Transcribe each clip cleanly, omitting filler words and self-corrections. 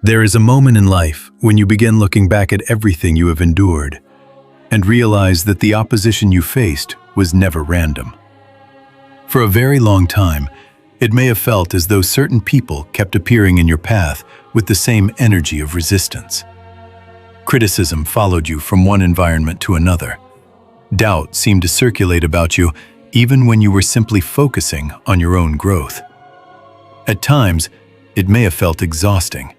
There is a moment in life when you begin looking back at everything you have endured and realize that the opposition you faced was never random. For a very long time, it may have felt as though certain people kept appearing in your path with the same energy of resistance. Criticism followed you from one environment to another. Doubt seemed to circulate about you even when you were simply focusing on your own growth. At times, it may have felt exhausting,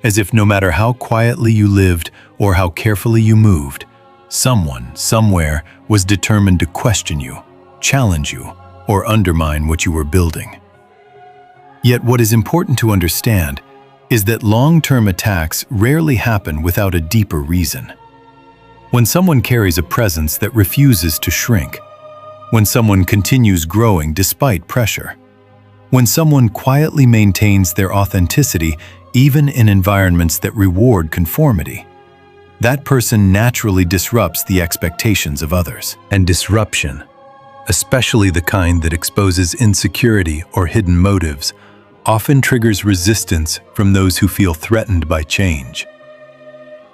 as if no matter how quietly you lived or how carefully you moved, someone, somewhere, was determined to question you, challenge you, or undermine what you were building. Yet what is important to understand is that long-term attacks rarely happen without a deeper reason. When someone carries a presence that refuses to shrink, when someone continues growing despite pressure, when someone quietly maintains their authenticity even in environments that reward conformity, that person naturally disrupts the expectations of others. And disruption, especially the kind that exposes insecurity or hidden motives, often triggers resistance from those who feel threatened by change.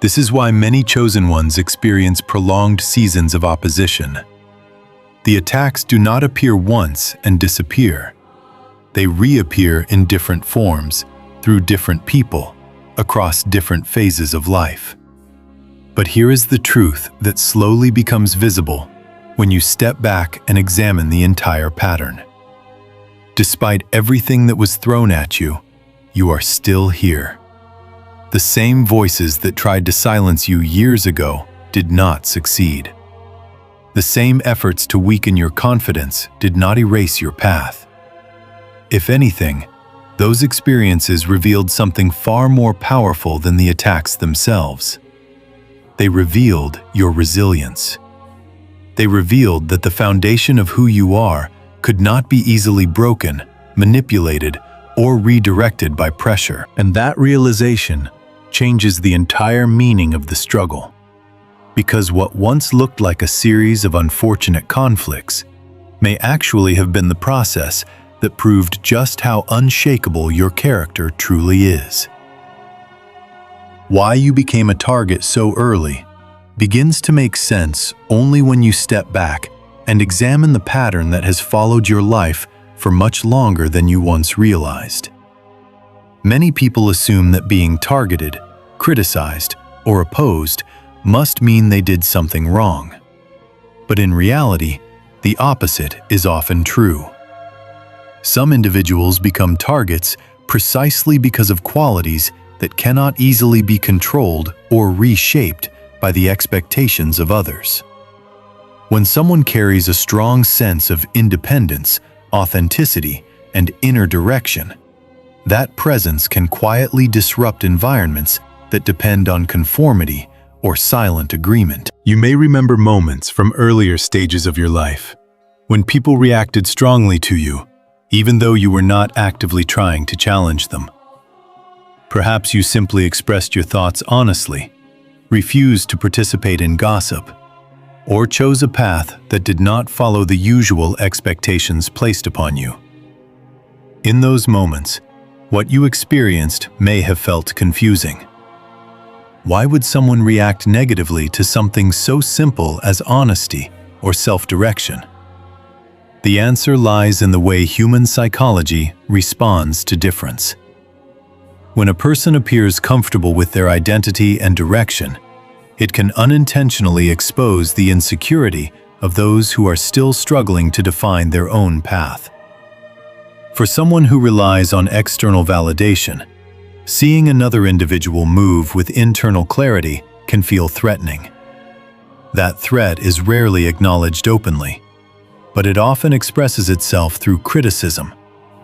This is why many chosen ones experience prolonged seasons of opposition. The attacks do not appear once and disappear. They reappear in different forms, through different people, across different phases of life. But here is the truth that slowly becomes visible when you step back and examine the entire pattern. Despite everything that was thrown at you, you are still here. The same voices that tried to silence you years ago did not succeed. The same efforts to weaken your confidence did not erase your path. If anything, those experiences revealed something far more powerful than the attacks themselves. They revealed your resilience. They revealed that the foundation of who you are could not be easily broken, manipulated, or redirected by pressure. And that realization changes the entire meaning of the struggle. Because what once looked like a series of unfortunate conflicts may actually have been the process that proved just how unshakable your character truly is. Why you became a target so early begins to make sense only when you step back and examine the pattern that has followed your life for much longer than you once realized. Many people assume that being targeted, criticized, or opposed must mean they did something wrong. But in reality, the opposite is often true. Some individuals become targets precisely because of qualities that cannot easily be controlled or reshaped by the expectations of others. When someone carries a strong sense of independence, authenticity, and inner direction, that presence can quietly disrupt environments that depend on conformity or silent agreement. You may remember moments from earlier stages of your life when people reacted strongly to you, even though you were not actively trying to challenge them. Perhaps you simply expressed your thoughts honestly, refused to participate in gossip, or chose a path that did not follow the usual expectations placed upon you. In those moments, what you experienced may have felt confusing. Why would someone react negatively to something so simple as honesty or self-direction? The answer lies in the way human psychology responds to difference. When a person appears comfortable with their identity and direction, it can unintentionally expose the insecurity of those who are still struggling to define their own path. For someone who relies on external validation, seeing another individual move with internal clarity can feel threatening. That threat is rarely acknowledged openly, but it often expresses itself through criticism,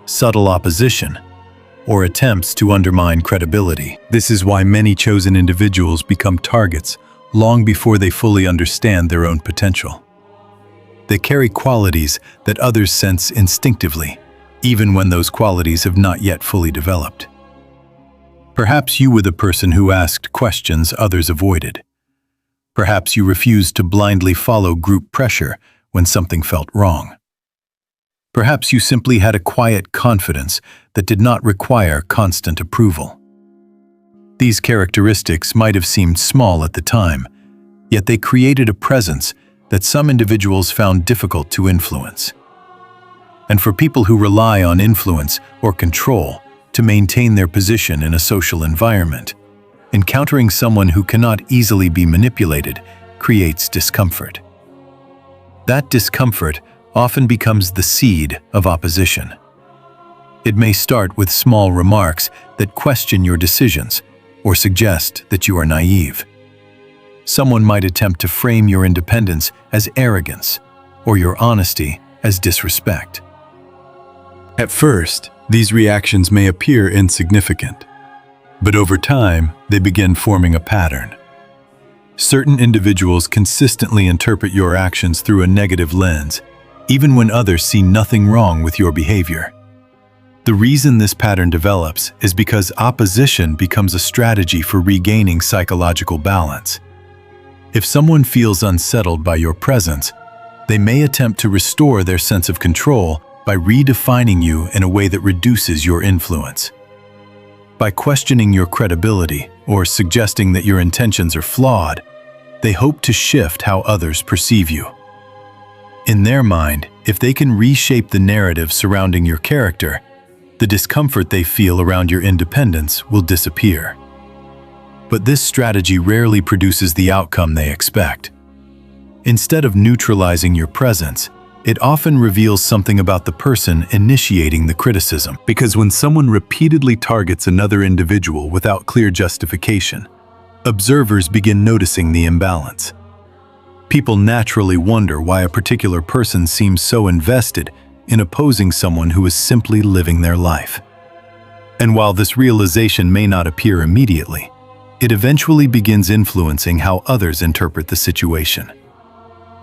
subtle opposition, or attempts to undermine credibility. This is why many chosen individuals become targets long before they fully understand their own potential. They carry qualities that others sense instinctively, even when those qualities have not yet fully developed. Perhaps you were the person who asked questions others avoided. Perhaps you refused to blindly follow group pressure when something felt wrong. Perhaps you simply had a quiet confidence that did not require constant approval. These characteristics might have seemed small at the time, yet they created a presence that some individuals found difficult to influence. And for people who rely on influence or control to maintain their position in a social environment, encountering someone who cannot easily be manipulated creates discomfort. That discomfort often becomes the seed of opposition. It may start with small remarks that question your decisions or suggest that you are naive. Someone might attempt to frame your independence as arrogance or your honesty as disrespect. At first, these reactions may appear insignificant, but over time, they begin forming a pattern. Certain individuals consistently interpret your actions through a negative lens, even when others see nothing wrong with your behavior. The reason this pattern develops is because opposition becomes a strategy for regaining psychological balance. If someone feels unsettled by your presence, they may attempt to restore their sense of control by redefining you in a way that reduces your influence. By questioning your credibility or suggesting that your intentions are flawed, they hope to shift how others perceive you. In their mind, if they can reshape the narrative surrounding your character, the discomfort they feel around your independence will disappear. But this strategy rarely produces the outcome they expect. Instead of neutralizing your presence, it often reveals something about the person initiating the criticism. Because when someone repeatedly targets another individual without clear justification, observers begin noticing the imbalance. People naturally wonder why a particular person seems so invested in opposing someone who is simply living their life. And while this realization may not appear immediately, it eventually begins influencing how others interpret the situation.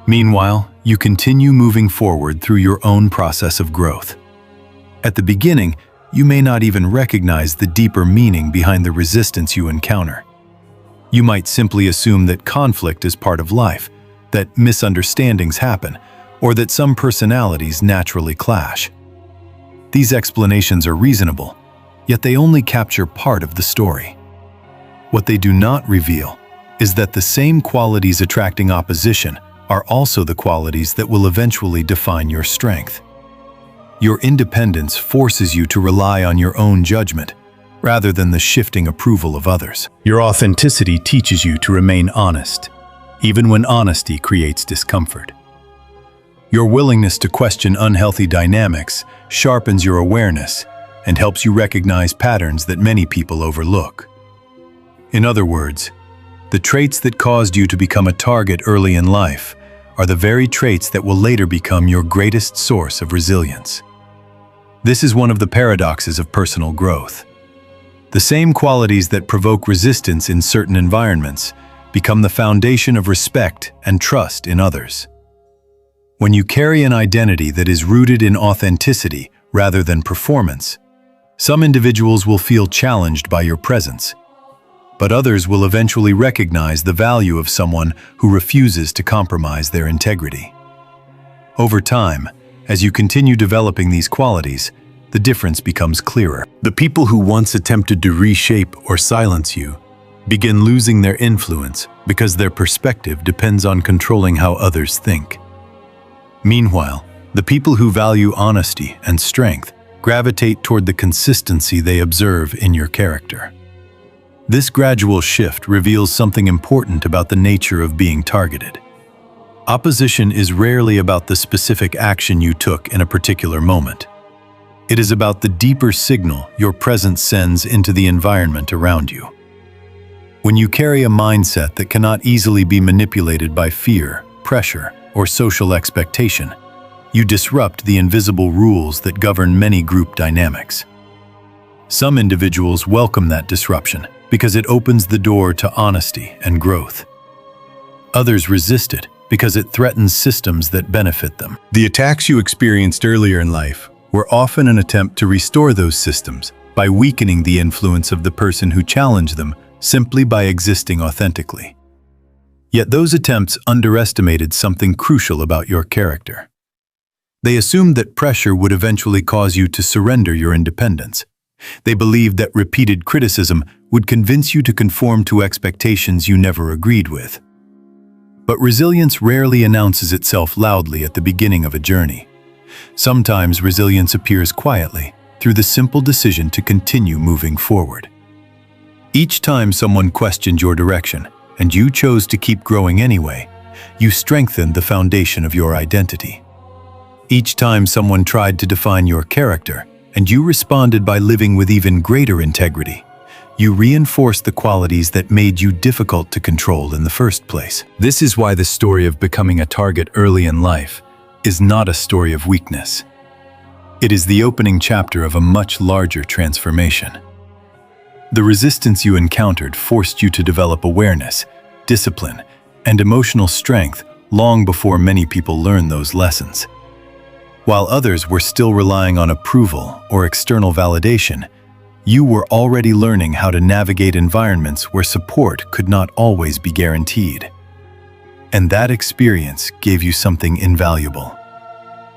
Meanwhile, you continue moving forward through your own process of growth. At the beginning, you may not even recognize the deeper meaning behind the resistance you encounter. You might simply assume that conflict is part of life, that misunderstandings happen, or that some personalities naturally clash. These explanations are reasonable, yet they only capture part of the story. What they do not reveal is that the same qualities attracting opposition are also the qualities that will eventually define your strength. Your independence forces you to rely on your own judgment, rather than the shifting approval of others. Your authenticity teaches you to remain honest, even when honesty creates discomfort. Your willingness to question unhealthy dynamics sharpens your awareness and helps you recognize patterns that many people overlook. In other words, the traits that caused you to become a target early in life are the very traits that will later become your greatest source of resilience. This is one of the paradoxes of personal growth. The same qualities that provoke resistance in certain environments become the foundation of respect and trust in others. When you carry an identity that is rooted in authenticity rather than performance, some individuals will feel challenged by your presence, but others will eventually recognize the value of someone who refuses to compromise their integrity. Over time, as you continue developing these qualities, the difference becomes clearer. The people who once attempted to reshape or silence you begin losing their influence because their perspective depends on controlling how others think. Meanwhile, the people who value honesty and strength gravitate toward the consistency they observe in your character. This gradual shift reveals something important about the nature of being targeted. Opposition is rarely about the specific action you took in a particular moment. It is about the deeper signal your presence sends into the environment around you. When you carry a mindset that cannot easily be manipulated by fear, pressure, or social expectation, you disrupt the invisible rules that govern many group dynamics. Some individuals welcome that disruption because it opens the door to honesty and growth. Others resist it because it threatens systems that benefit them. The attacks you experienced earlier in life were often an attempt to restore those systems by weakening the influence of the person who challenged them simply by existing authentically. Yet those attempts underestimated something crucial about your character. They assumed that pressure would eventually cause you to surrender your independence. They believed that repeated criticism would convince you to conform to expectations you never agreed with. But resilience rarely announces itself loudly at the beginning of a journey. Sometimes resilience appears quietly, through the simple decision to continue moving forward. Each time someone questioned your direction, and you chose to keep growing anyway, you strengthened the foundation of your identity. Each time someone tried to define your character, and you responded by living with even greater integrity, you reinforced the qualities that made you difficult to control in the first place. This is why the story of becoming a target early in life is not a story of weakness. It is the opening chapter of a much larger transformation. The resistance you encountered forced you to develop awareness, discipline, and emotional strength long before many people learned those lessons. While others were still relying on approval or external validation, you were already learning how to navigate environments where support could not always be guaranteed. And that experience gave you something invaluable: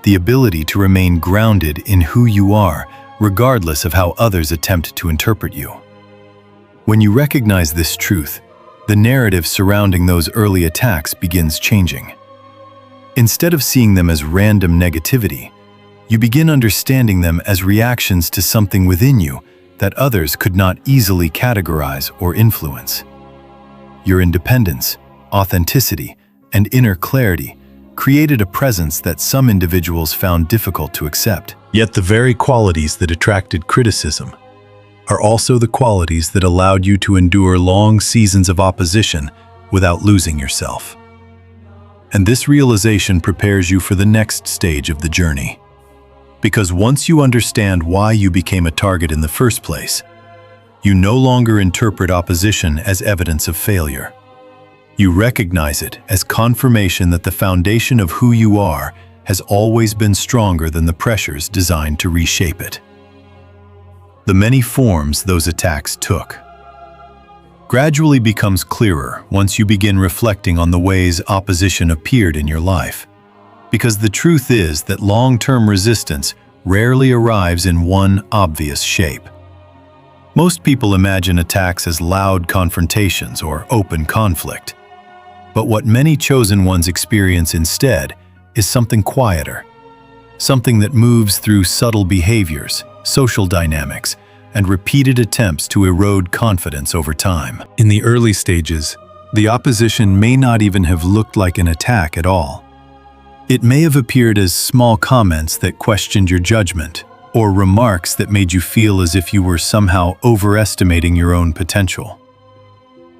the ability to remain grounded in who you are, regardless of how others attempt to interpret you. When you recognize this truth, the narrative surrounding those early attacks begins changing. Instead of seeing them as random negativity, you begin understanding them as reactions to something within you that others could not easily categorize or influence. Your independence, authenticity, and inner clarity created a presence that some individuals found difficult to accept. Yet the very qualities that attracted criticism are also the qualities that allowed you to endure long seasons of opposition without losing yourself. And this realization prepares you for the next stage of the journey. Because once you understand why you became a target in the first place, you no longer interpret opposition as evidence of failure. You recognize it as confirmation that the foundation of who you are has always been stronger than the pressures designed to reshape it. The many forms those attacks took gradually becomes clearer once you begin reflecting on the ways opposition appeared in your life. Because the truth is that long-term resistance rarely arrives in one obvious shape. Most people imagine attacks as loud confrontations or open conflict. But what many chosen ones experience instead is something quieter, something that moves through subtle behaviors, social dynamics, and repeated attempts to erode confidence over time. In the early stages, the opposition may not even have looked like an attack at all. It may have appeared as small comments that questioned your judgment, or remarks that made you feel as if you were somehow overestimating your own potential.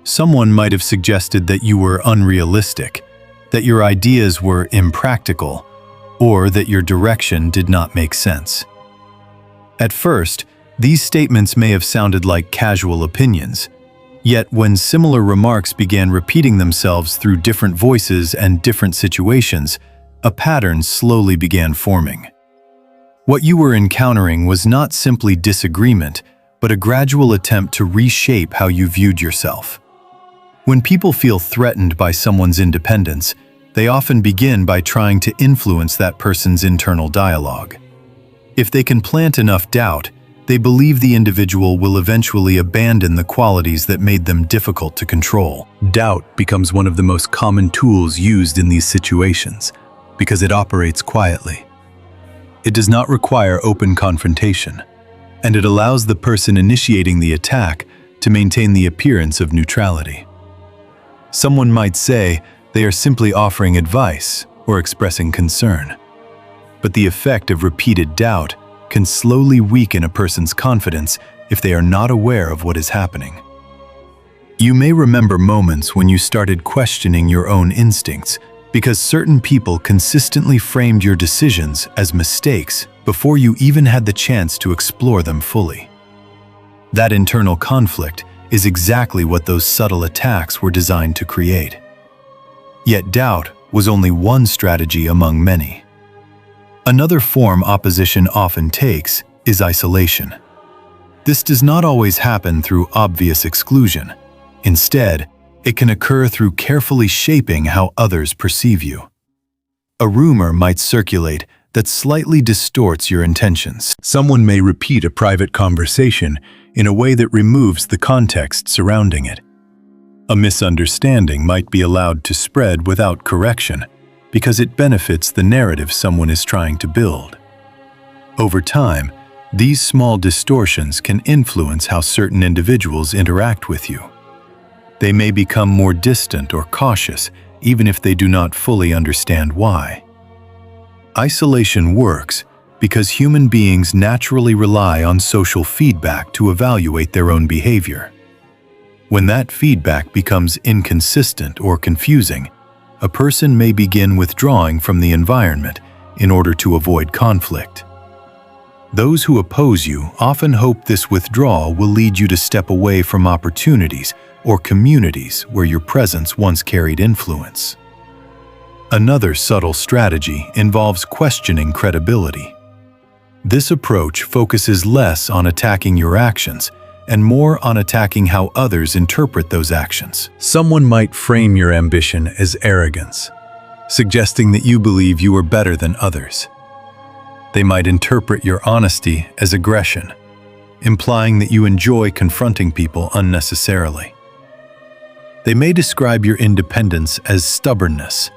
Someone might have suggested that you were unrealistic, that your ideas were impractical, or that your direction did not make sense. At first, these statements may have sounded like casual opinions, yet when similar remarks began repeating themselves through different voices and different situations, a pattern slowly began forming. What you were encountering was not simply disagreement, but a gradual attempt to reshape how you viewed yourself. When people feel threatened by someone's independence, they often begin by trying to influence that person's internal dialogue. If they can plant enough doubt, they believe the individual will eventually abandon the qualities that made them difficult to control. Doubt becomes one of the most common tools used in these situations because it operates quietly. It does not require open confrontation, and it allows the person initiating the attack to maintain the appearance of neutrality. Someone might say they are simply offering advice or expressing concern, but the effect of repeated doubt can slowly weaken a person's confidence if they are not aware of what is happening. You may remember moments when you started questioning your own instincts because certain people consistently framed your decisions as mistakes before you even had the chance to explore them fully. That internal conflict is exactly what those subtle attacks were designed to create. Yet doubt was only one strategy among many. Another form opposition often takes is isolation. This does not always happen through obvious exclusion. Instead, it can occur through carefully shaping how others perceive you. A rumor might circulate that slightly distorts your intentions. Someone may repeat a private conversation in a way that removes the context surrounding it. A misunderstanding might be allowed to spread without correction because it benefits the narrative someone is trying to build. Over time, these small distortions can influence how certain individuals interact with you. They may become more distant or cautious, even if they do not fully understand why. Isolation works because human beings naturally rely on social feedback to evaluate their own behavior. When that feedback becomes inconsistent or confusing, a person may begin withdrawing from the environment in order to avoid conflict. Those who oppose you often hope this withdrawal will lead you to step away from opportunities or communities where your presence once carried influence. Another subtle strategy involves questioning credibility. This approach focuses less on attacking your actions and more on attacking how others interpret those actions. Someone might frame your ambition as arrogance, suggesting that you believe you are better than others. They might interpret your honesty as aggression, implying that you enjoy confronting people unnecessarily. They may describe your independence as stubbornness,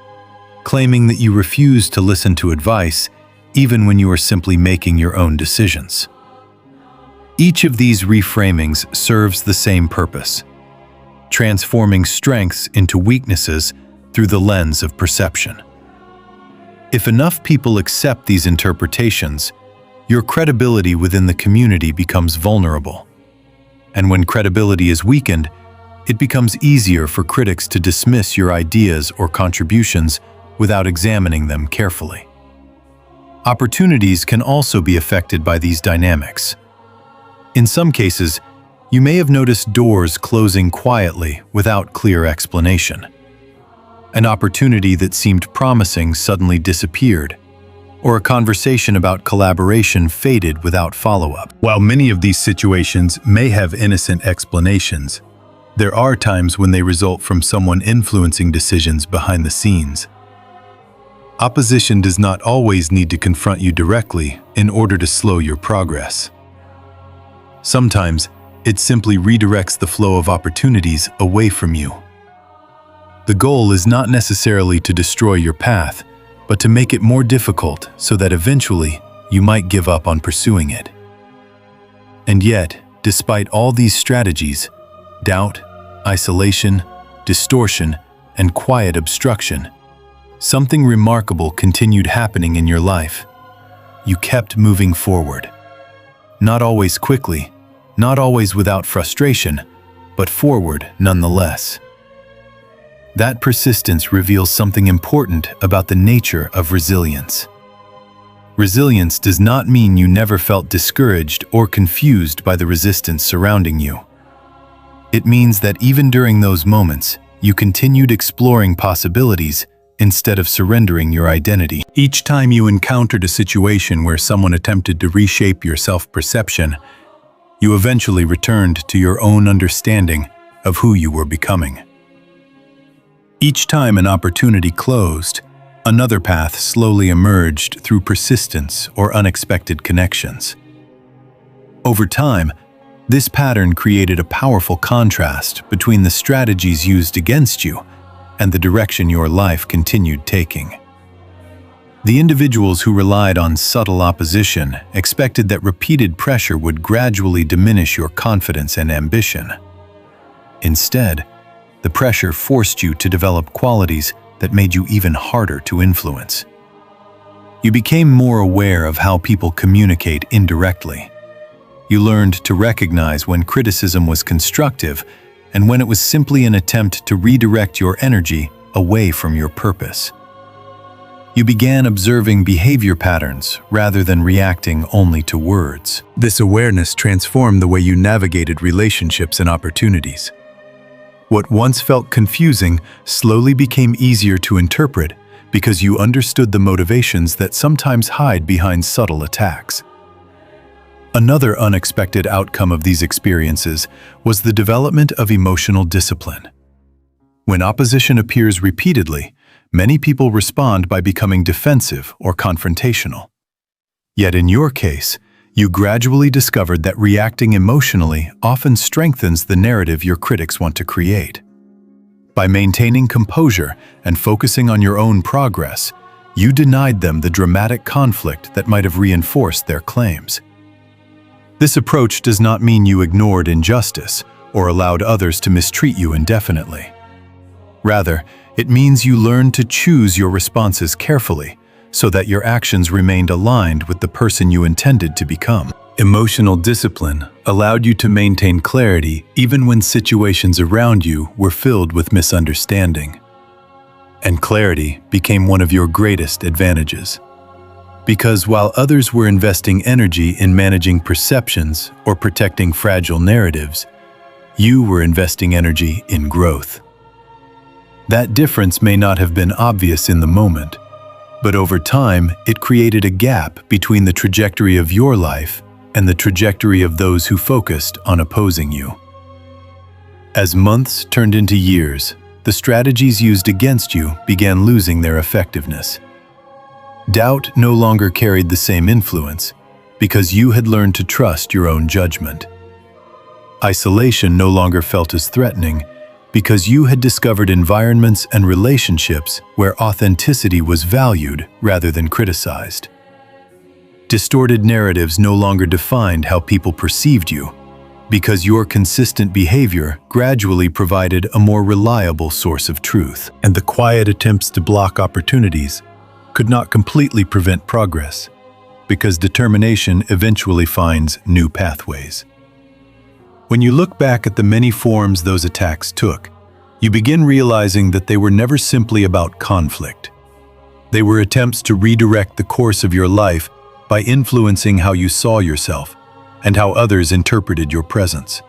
claiming that you refuse to listen to advice even when you are simply making your own decisions. Each of these reframings serves the same purpose: transforming strengths into weaknesses through the lens of perception. If enough people accept these interpretations, your credibility within the community becomes vulnerable. And when credibility is weakened, it becomes easier for critics to dismiss your ideas or contributions without examining them carefully. Opportunities can also be affected by these dynamics. In some cases, you may have noticed doors closing quietly without clear explanation. An opportunity that seemed promising suddenly disappeared, or a conversation about collaboration faded without follow-up. While many of these situations may have innocent explanations, there are times when they result from someone influencing decisions behind the scenes. Opposition does not always need to confront you directly in order to slow your progress. Sometimes, it simply redirects the flow of opportunities away from you. The goal is not necessarily to destroy your path, but to make it more difficult so that eventually you might give up on pursuing it. And yet, despite all these strategies, doubt, isolation, distortion, and quiet obstruction, something remarkable continued happening in your life. You kept moving forward. Not always quickly, not always without frustration, but forward nonetheless. That persistence reveals something important about the nature of resilience. Resilience does not mean you never felt discouraged or confused by the resistance surrounding you. It means that even during those moments, you continued exploring possibilities instead of surrendering your identity. Each time you encountered a situation where someone attempted to reshape your self-perception, you eventually returned to your own understanding of who you were becoming. Each time an opportunity closed, another path slowly emerged through persistence or unexpected connections. Over time, this pattern created a powerful contrast between the strategies used against you and the direction your life continued taking. The individuals who relied on subtle opposition expected that repeated pressure would gradually diminish your confidence and ambition. Instead, the pressure forced you to develop qualities that made you even harder to influence. You became more aware of how people communicate indirectly. You learned to recognize when criticism was constructive and when it was simply an attempt to redirect your energy away from your purpose. You began observing behavior patterns rather than reacting only to words. This awareness transformed the way you navigated relationships and opportunities. What once felt confusing slowly became easier to interpret because you understood the motivations that sometimes hide behind subtle attacks. Another unexpected outcome of these experiences was the development of emotional discipline. When opposition appears repeatedly, many people respond by becoming defensive or confrontational. Yet in your case, you gradually discovered that reacting emotionally often strengthens the narrative your critics want to create. By maintaining composure and focusing on your own progress, you denied them the dramatic conflict that might have reinforced their claims. This approach does not mean you ignored injustice or allowed others to mistreat you indefinitely. Rather, it means you learned to choose your responses carefully so that your actions remained aligned with the person you intended to become. Emotional discipline allowed you to maintain clarity even when situations around you were filled with misunderstanding. And clarity became one of your greatest advantages. Because while others were investing energy in managing perceptions or protecting fragile narratives, you were investing energy in growth. That difference may not have been obvious in the moment, but over time, it created a gap between the trajectory of your life and the trajectory of those who focused on opposing you. As months turned into years, the strategies used against you began losing their effectiveness. Doubt no longer carried the same influence because you had learned to trust your own judgment. Isolation no longer felt as threatening because you had discovered environments and relationships where authenticity was valued rather than criticized. Distorted narratives no longer defined how people perceived you, because your consistent behavior gradually provided a more reliable source of truth. And the quiet attempts to block opportunities could not completely prevent progress, because determination eventually finds new pathways. When you look back at the many forms those attacks took, you begin realizing that they were never simply about conflict. They were attempts to redirect the course of your life by influencing how you saw yourself and how others interpreted your presence.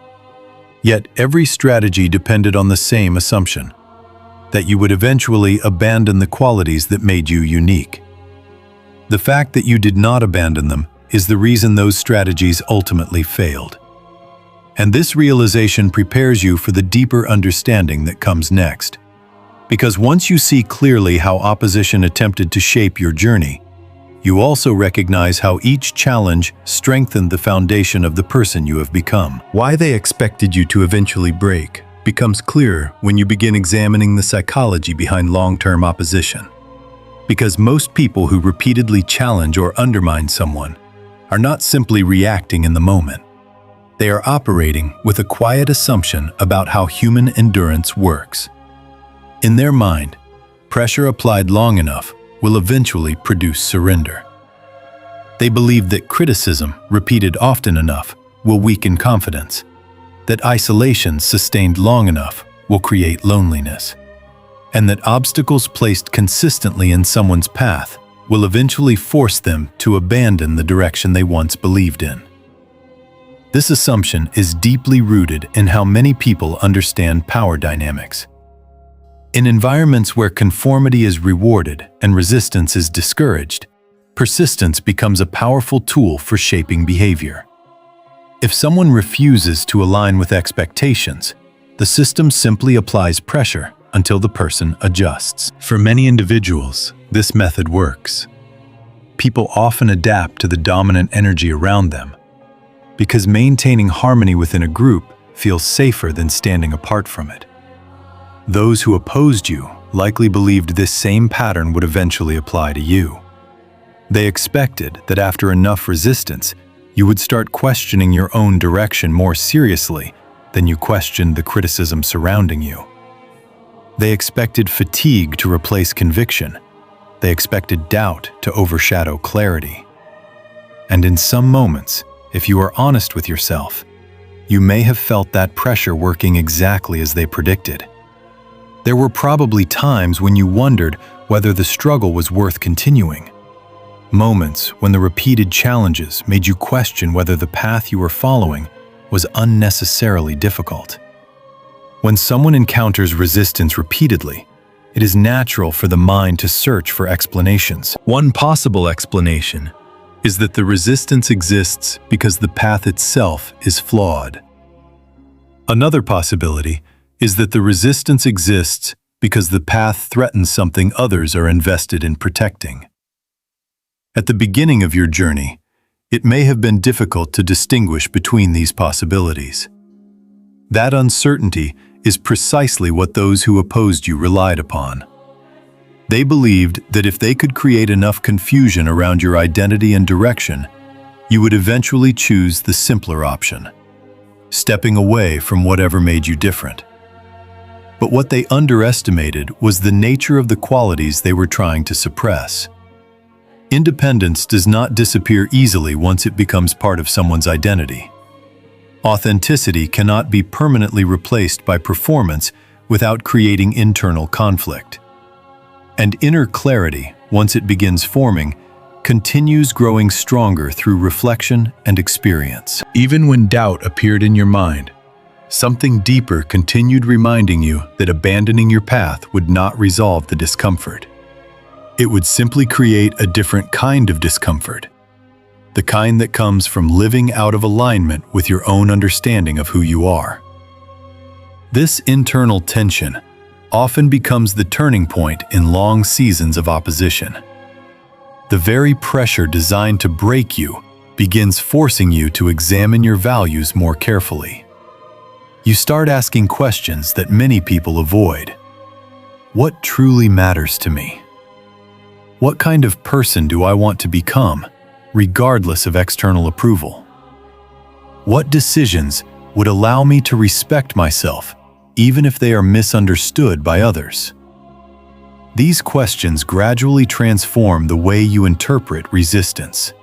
Yet every strategy depended on the same assumption, that you would eventually abandon the qualities that made you unique. The fact that you did not abandon them is the reason those strategies ultimately failed. And this realization prepares you for the deeper understanding that comes next. Because once you see clearly how opposition attempted to shape your journey, you also recognize how each challenge strengthened the foundation of the person you have become. Why they expected you to eventually break becomes clearer when you begin examining the psychology behind long-term opposition. Because most people who repeatedly challenge or undermine someone are not simply reacting in the moment. They are operating with a quiet assumption about how human endurance works. In their mind, pressure applied long enough will eventually produce surrender. They believe that criticism, repeated often enough, will weaken confidence, that isolation sustained long enough will create loneliness, and that obstacles placed consistently in someone's path will eventually force them to abandon the direction they once believed in. This assumption is deeply rooted in how many people understand power dynamics. In environments where conformity is rewarded and resistance is discouraged, persistence becomes a powerful tool for shaping behavior. If someone refuses to align with expectations, the system simply applies pressure until the person adjusts. For many individuals, this method works. People often adapt to the dominant energy around them, because maintaining harmony within a group feels safer than standing apart from it. Those who opposed you likely believed this same pattern would eventually apply to you. They expected that after enough resistance, you would start questioning your own direction more seriously than you questioned the criticism surrounding you. They expected fatigue to replace conviction. They expected doubt to overshadow clarity. And in some moments, if you are honest with yourself, you may have felt that pressure working exactly as they predicted. There were probably times when you wondered whether the struggle was worth continuing. Moments when the repeated challenges made you question whether the path you were following was unnecessarily difficult. When someone encounters resistance repeatedly, it is natural for the mind to search for explanations. One possible explanation is that the resistance exists because the path itself is flawed. Another possibility is that the resistance exists because the path threatens something others are invested in protecting. At the beginning of your journey, it may have been difficult to distinguish between these possibilities. That uncertainty is precisely what those who opposed you relied upon. They believed that if they could create enough confusion around your identity and direction, you would eventually choose the simpler option, stepping away from whatever made you different. But what they underestimated was the nature of the qualities they were trying to suppress. Independence does not disappear easily once it becomes part of someone's identity. Authenticity cannot be permanently replaced by performance without creating internal conflict. And inner clarity, once it begins forming, continues growing stronger through reflection and experience. Even when doubt appeared in your mind, something deeper continued reminding you that abandoning your path would not resolve the discomfort. It would simply create a different kind of discomfort, the kind that comes from living out of alignment with your own understanding of who you are. This internal tension often becomes the turning point in long seasons of opposition. The very pressure designed to break you begins forcing you to examine your values more carefully. You start asking questions that many people avoid. What truly matters to me? What kind of person do I want to become, regardless of external approval? What decisions would allow me to respect myself, even if they are misunderstood by others? These questions gradually transform the way you interpret resistance.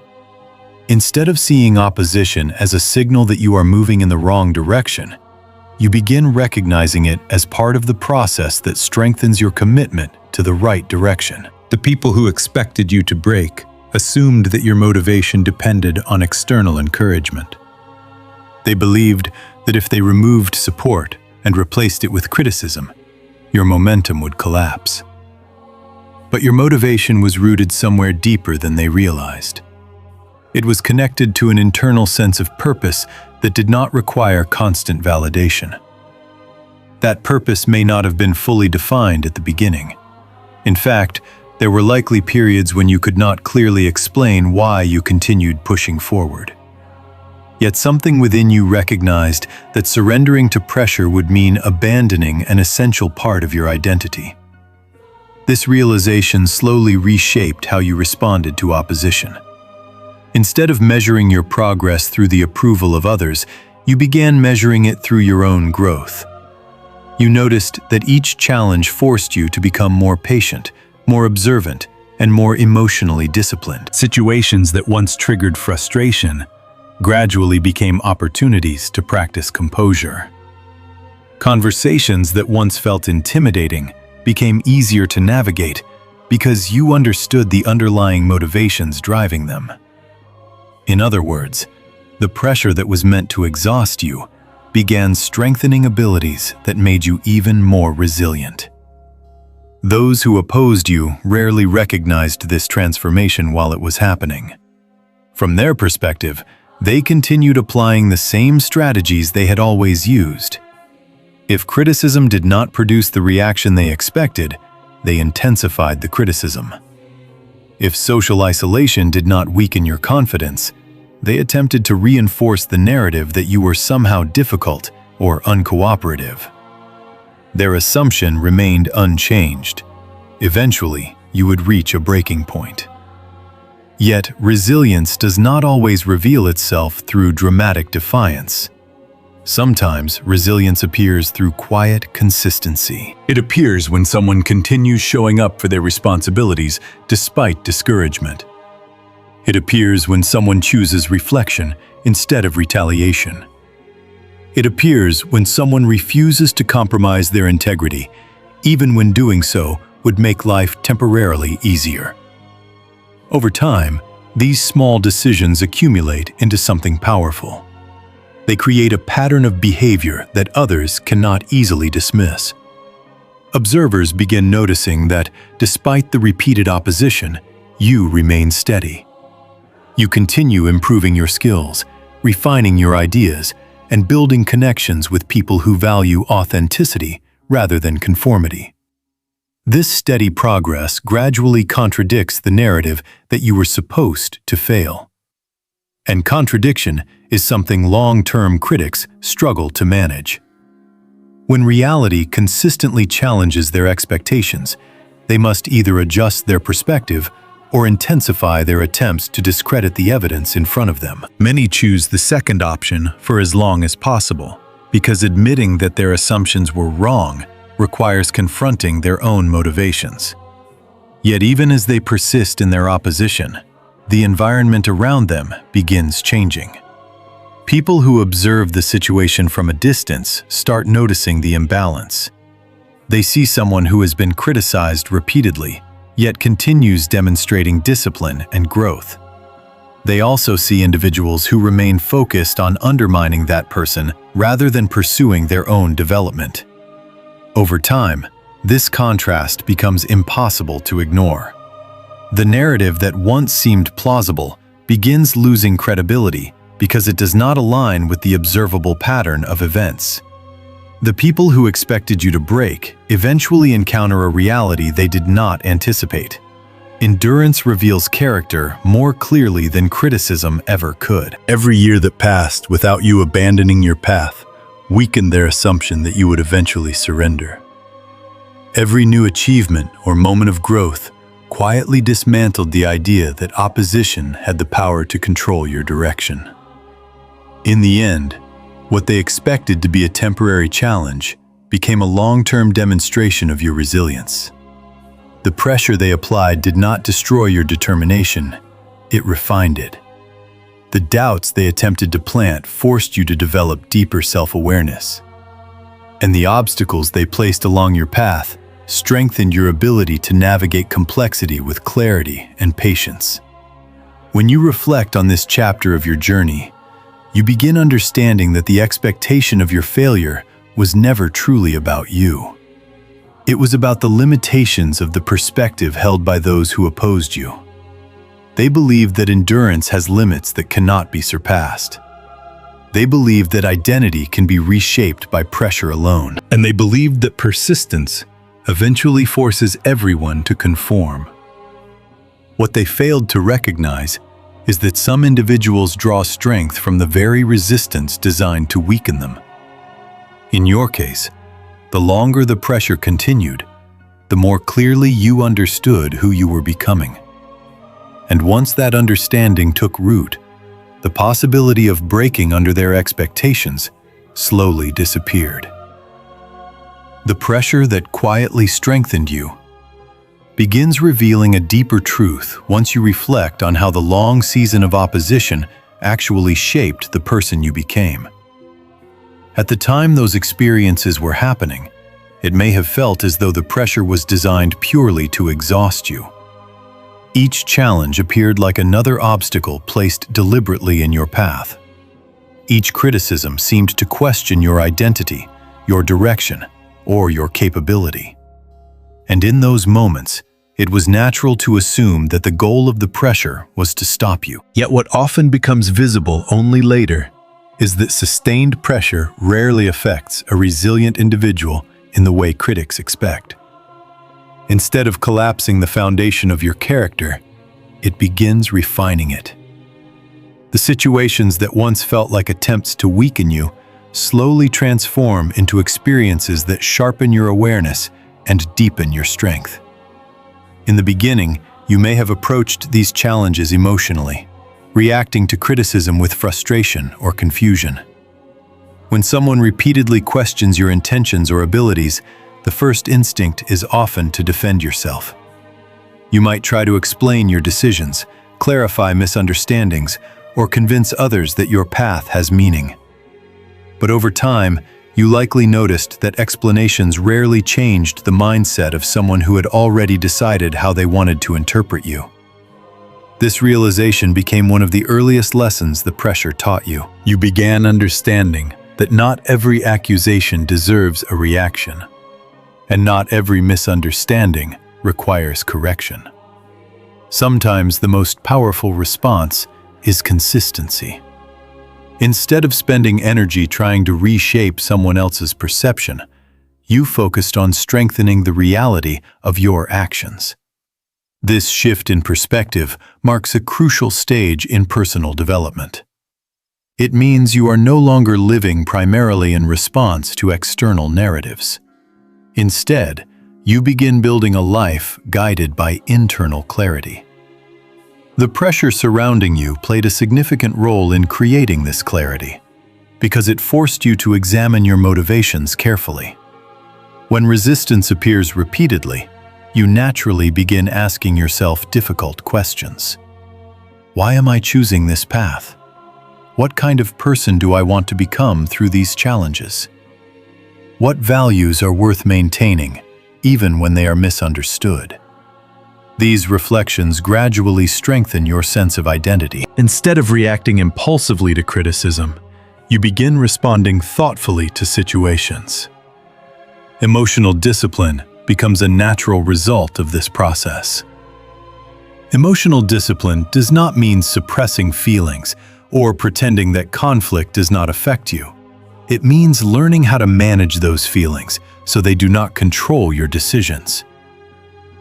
Instead of seeing opposition as a signal that you are moving in the wrong direction, you begin recognizing it as part of the process that strengthens your commitment to the right direction. The people who expected you to break assumed that your motivation depended on external encouragement. They believed that if they removed support and replaced it with criticism, your momentum would collapse. But your motivation was rooted somewhere deeper than they realized. It was connected to an internal sense of purpose that did not require constant validation. That purpose may not have been fully defined at the beginning. In fact, there were likely periods when you could not clearly explain why you continued pushing forward. Yet something within you recognized that surrendering to pressure would mean abandoning an essential part of your identity. This realization slowly reshaped how you responded to opposition. Instead of measuring your progress through the approval of others, you began measuring it through your own growth. You noticed that each challenge forced you to become more patient, more observant, and more emotionally disciplined. Situations that once triggered frustration gradually became opportunities to practice composure. Conversations that once felt intimidating became easier to navigate because you understood the underlying motivations driving them. In other words, the pressure that was meant to exhaust you began strengthening abilities that made you even more resilient. Those who opposed you rarely recognized this transformation while it was happening. From their perspective, they continued applying the same strategies they had always used. If criticism did not produce the reaction they expected, they intensified the criticism. If social isolation did not weaken your confidence, they attempted to reinforce the narrative that you were somehow difficult or uncooperative. Their assumption remained unchanged. Eventually, you would reach a breaking point. Yet, resilience does not always reveal itself through dramatic defiance. Sometimes, resilience appears through quiet consistency. It appears when someone continues showing up for their responsibilities despite discouragement. It appears when someone chooses reflection instead of retaliation. It appears when someone refuses to compromise their integrity, even when doing so would make life temporarily easier. Over time, these small decisions accumulate into something powerful. They create a pattern of behavior that others cannot easily dismiss. Observers begin noticing that, despite the repeated opposition, you remain steady. You continue improving your skills, refining your ideas, and building connections with people who value authenticity rather than conformity. This steady progress gradually contradicts the narrative that you were supposed to fail. And contradiction is something long-term critics struggle to manage. When reality consistently challenges their expectations, they must either adjust their perspective or intensify their attempts to discredit the evidence in front of them. Many choose the second option for as long as possible, because admitting that their assumptions were wrong requires confronting their own motivations. Yet even as they persist in their opposition, the environment around them begins changing. People who observe the situation from a distance start noticing the imbalance. They see someone who has been criticized repeatedly, yet continues demonstrating discipline and growth. They also see individuals who remain focused on undermining that person rather than pursuing their own development. Over time, this contrast becomes impossible to ignore. The narrative that once seemed plausible begins losing credibility because it does not align with the observable pattern of events. The people who expected you to break eventually encounter a reality they did not anticipate. Endurance reveals character more clearly than criticism ever could. Every year that passed without you abandoning your path weakened their assumption that you would eventually surrender. Every new achievement or moment of growth quietly dismantled the idea that opposition had the power to control your direction. In the end, what they expected to be a temporary challenge became a long-term demonstration of your resilience. The pressure they applied did not destroy your determination, it refined it. The doubts they attempted to plant forced you to develop deeper self-awareness. And the obstacles they placed along your path strengthened your ability to navigate complexity with clarity and patience. When you reflect on this chapter of your journey, you begin understanding that the expectation of your failure was never truly about you. It was about the limitations of the perspective held by those who opposed you. They believed that endurance has limits that cannot be surpassed. They believed that identity can be reshaped by pressure alone. And they believed that persistence eventually forces everyone to conform. What they failed to recognize is that some individuals draw strength from the very resistance designed to weaken them. In your case, the longer the pressure continued, the more clearly you understood who you were becoming. And once that understanding took root, the possibility of breaking under their expectations slowly disappeared. The pressure that quietly strengthened you begins revealing a deeper truth once you reflect on how the long season of opposition actually shaped the person you became. At the time those experiences were happening, it may have felt as though the pressure was designed purely to exhaust you. Each challenge appeared like another obstacle placed deliberately in your path. Each criticism seemed to question your identity, your direction, or your capability. And in those moments, it was natural to assume that the goal of the pressure was to stop you. Yet what often becomes visible only later is that sustained pressure rarely affects a resilient individual in the way critics expect. Instead of collapsing the foundation of your character, it begins refining it. The situations that once felt like attempts to weaken you slowly transform into experiences that sharpen your awareness and deepen your strength. In the beginning, you may have approached these challenges emotionally, reacting to criticism with frustration or confusion. When someone repeatedly questions your intentions or abilities, the first instinct is often to defend yourself. You might try to explain your decisions, clarify misunderstandings, or convince others that your path has meaning. But over time, you likely noticed that explanations rarely changed the mindset of someone who had already decided how they wanted to interpret you. This realization became one of the earliest lessons the pressure taught you. You began understanding that not every accusation deserves a reaction, and not every misunderstanding requires correction. Sometimes the most powerful response is consistency. Instead of spending energy trying to reshape someone else's perception, you focused on strengthening the reality of your actions. This shift in perspective marks a crucial stage in personal development. It means you are no longer living primarily in response to external narratives. Instead, you begin building a life guided by internal clarity. The pressure surrounding you played a significant role in creating this clarity, because it forced you to examine your motivations carefully. When resistance appears repeatedly, you naturally begin asking yourself difficult questions. Why am I choosing this path? What kind of person do I want to become through these challenges? What values are worth maintaining, even when they are misunderstood? These reflections gradually strengthen your sense of identity. Instead of reacting impulsively to criticism, you begin responding thoughtfully to situations. Emotional discipline becomes a natural result of this process. Emotional discipline does not mean suppressing feelings or pretending that conflict does not affect you. It means learning how to manage those feelings so they do not control your decisions.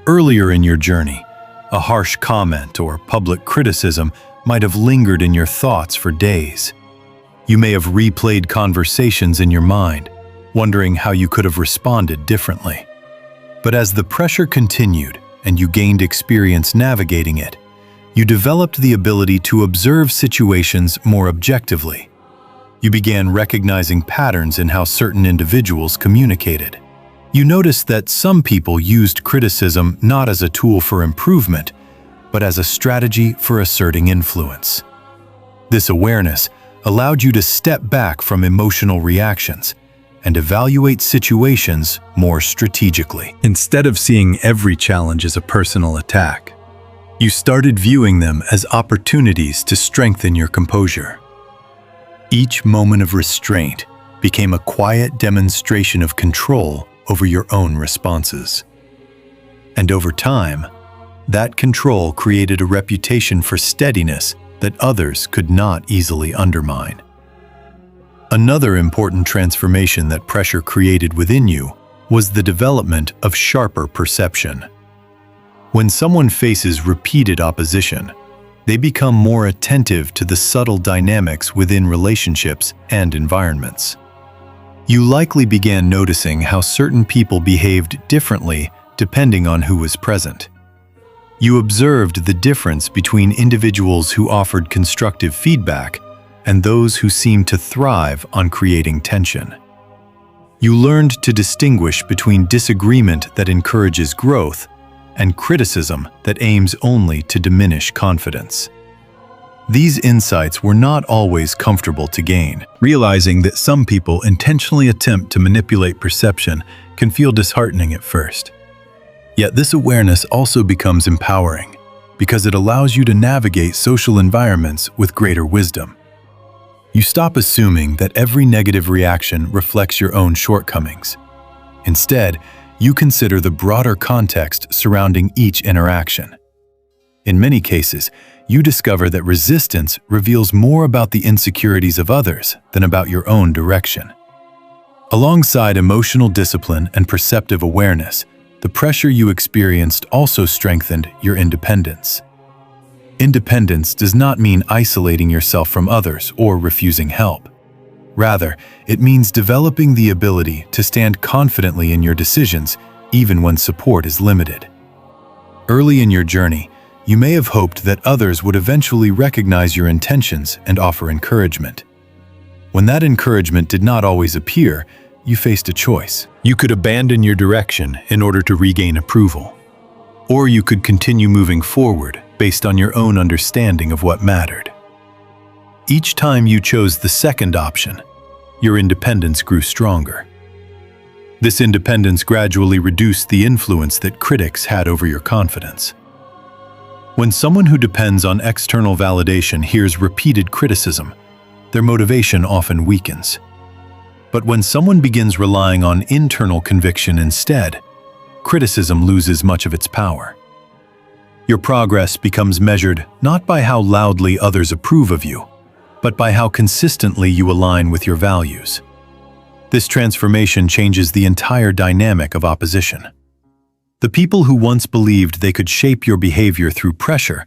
Earlier in your journey, a harsh comment or public criticism might have lingered in your thoughts for days. You may have replayed conversations in your mind, wondering how you could have responded differently. But as the pressure continued and you gained experience navigating it, you developed the ability to observe situations more objectively. You began recognizing patterns in how certain individuals communicated. You noticed that some people used criticism not as a tool for improvement, but as a strategy for asserting influence. This awareness allowed you to step back from emotional reactions and evaluate situations more strategically. Instead of seeing every challenge as a personal attack, you started viewing them as opportunities to strengthen your composure. Each moment of restraint became a quiet demonstration of control over your own responses. And over time, that control created a reputation for steadiness that others could not easily undermine. Another important transformation that pressure created within you was the development of sharper perception. When someone faces repeated opposition, they become more attentive to the subtle dynamics within relationships and environments. You likely began noticing how certain people behaved differently depending on who was present. You observed the difference between individuals who offered constructive feedback and those who seemed to thrive on creating tension. You learned to distinguish between disagreement that encourages growth and criticism that aims only to diminish confidence. These insights were not always comfortable to gain. Realizing that some people intentionally attempt to manipulate perception can feel disheartening at first. Yet this awareness also becomes empowering because it allows you to navigate social environments with greater wisdom. You stop assuming that every negative reaction reflects your own shortcomings. Instead, you consider the broader context surrounding each interaction. In many cases, you discover that resistance reveals more about the insecurities of others than about your own direction. Alongside emotional discipline and perceptive awareness, the pressure you experienced also strengthened your independence. Independence does not mean isolating yourself from others or refusing help. Rather, it means developing the ability to stand confidently in your decisions even when support is limited. Early in your journey, you may have hoped that others would eventually recognize your intentions and offer encouragement. When that encouragement did not always appear, you faced a choice. You could abandon your direction in order to regain approval, or you could continue moving forward based on your own understanding of what mattered. Each time you chose the second option, your independence grew stronger. This independence gradually reduced the influence that critics had over your confidence. When someone who depends on external validation hears repeated criticism, their motivation often weakens. But when someone begins relying on internal conviction instead, criticism loses much of its power. Your progress becomes measured not by how loudly others approve of you, but by how consistently you align with your values. This transformation changes the entire dynamic of opposition. The people who once believed they could shape your behavior through pressure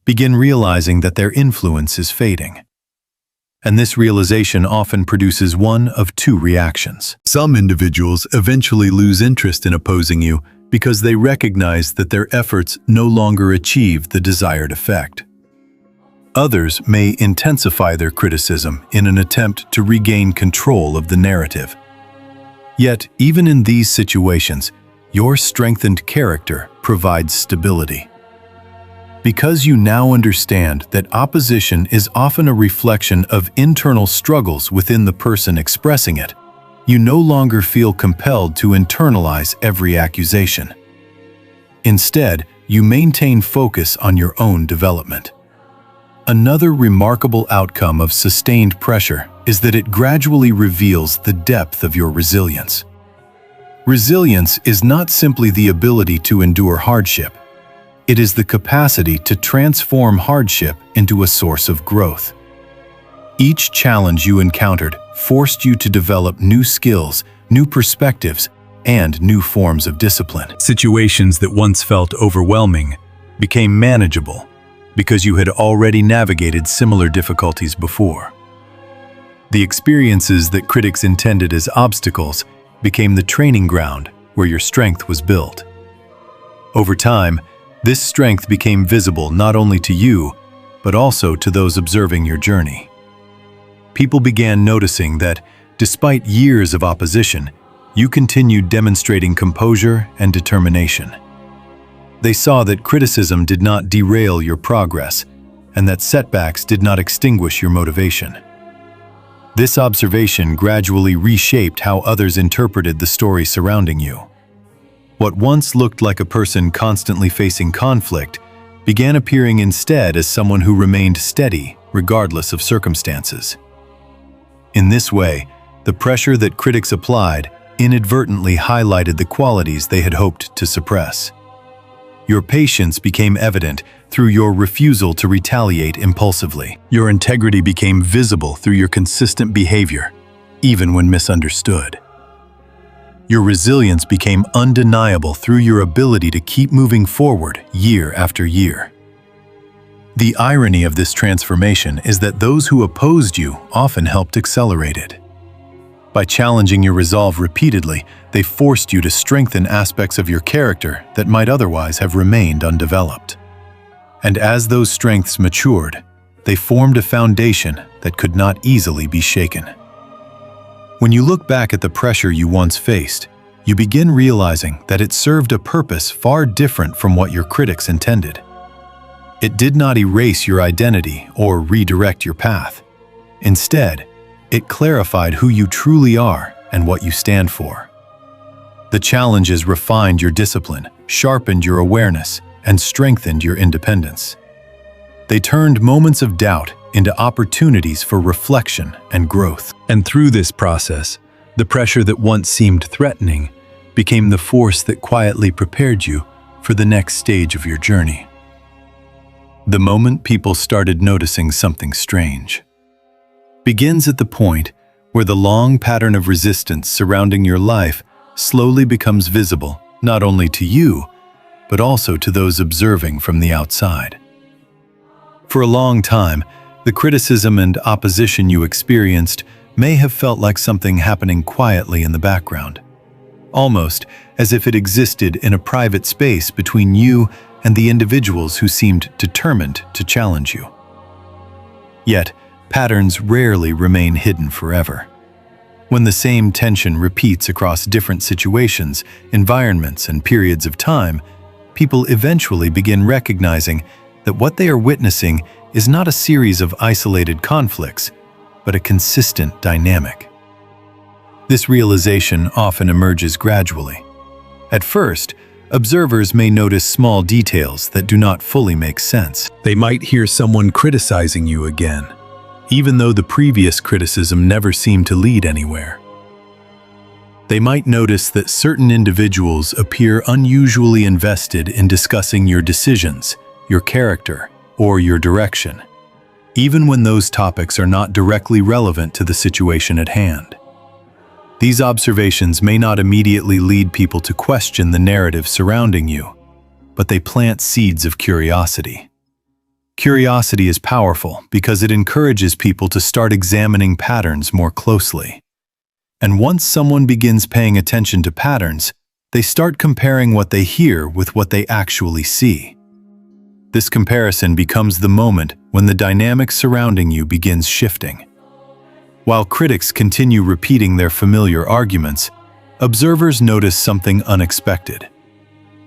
begin realizing that their influence is fading. And this realization often produces one of two reactions. Some individuals eventually lose interest in opposing you because they recognize that their efforts no longer achieve the desired effect. Others may intensify their criticism in an attempt to regain control of the narrative. Yet, even in these situations, your strengthened character provides stability. Because you now understand that opposition is often a reflection of internal struggles within the person expressing it, you no longer feel compelled to internalize every accusation. Instead, you maintain focus on your own development. Another remarkable outcome of sustained pressure is that it gradually reveals the depth of your resilience. Resilience is not simply the ability to endure hardship. It is the capacity to transform hardship into a source of growth. Each challenge you encountered forced you to develop new skills, new perspectives, and new forms of discipline. Situations that once felt overwhelming became manageable because you had already navigated similar difficulties before. The experiences that critics intended as obstacles became the training ground where your strength was built. Over time, this strength became visible not only to you, but also to those observing your journey. People began noticing that, despite years of opposition, you continued demonstrating composure and determination. They saw that criticism did not derail your progress, and that setbacks did not extinguish your motivation. This observation gradually reshaped how others interpreted the story surrounding you. What once looked like a person constantly facing conflict began appearing instead as someone who remained steady regardless of circumstances. In this way, the pressure that critics applied inadvertently highlighted the qualities they had hoped to suppress. Your patience became evident through your refusal to retaliate impulsively. Your integrity became visible through your consistent behavior, even when misunderstood. Your resilience became undeniable through your ability to keep moving forward year after year. The irony of this transformation is that those who opposed you often helped accelerate it. By challenging your resolve repeatedly, they forced you to strengthen aspects of your character that might otherwise have remained undeveloped. And as those strengths matured, they formed a foundation that could not easily be shaken. When you look back at the pressure you once faced, you begin realizing that it served a purpose far different from what your critics intended. It did not erase your identity or redirect your path. Instead, it clarified who you truly are and what you stand for. The challenges refined your discipline, sharpened your awareness, and strengthened your independence. They turned moments of doubt into opportunities for reflection and growth. And through this process, the pressure that once seemed threatening became the force that quietly prepared you for the next stage of your journey. The moment people started noticing something strange begins at the point where the long pattern of resistance surrounding your life slowly becomes visible not only to you, but also to those observing from the outside. For a long time, the criticism and opposition you experienced may have felt like something happening quietly in the background, almost as if it existed in a private space between you and the individuals who seemed determined to challenge you. Yet, patterns rarely remain hidden forever. When the same tension repeats across different situations, environments, and periods of time, people eventually begin recognizing that what they are witnessing is not a series of isolated conflicts, but a consistent dynamic. This realization often emerges gradually. At first, observers may notice small details that do not fully make sense. They might hear someone criticizing you again, even though the previous criticism never seemed to lead anywhere. They might notice that certain individuals appear unusually invested in discussing your decisions, your character, or your direction, even when those topics are not directly relevant to the situation at hand. These observations may not immediately lead people to question the narrative surrounding you, but they plant seeds of curiosity. Curiosity is powerful because it encourages people to start examining patterns more closely. And once someone begins paying attention to patterns, they start comparing what they hear with what they actually see. This comparison becomes the moment when the dynamic surrounding you begins shifting. While critics continue repeating their familiar arguments, observers notice something unexpected.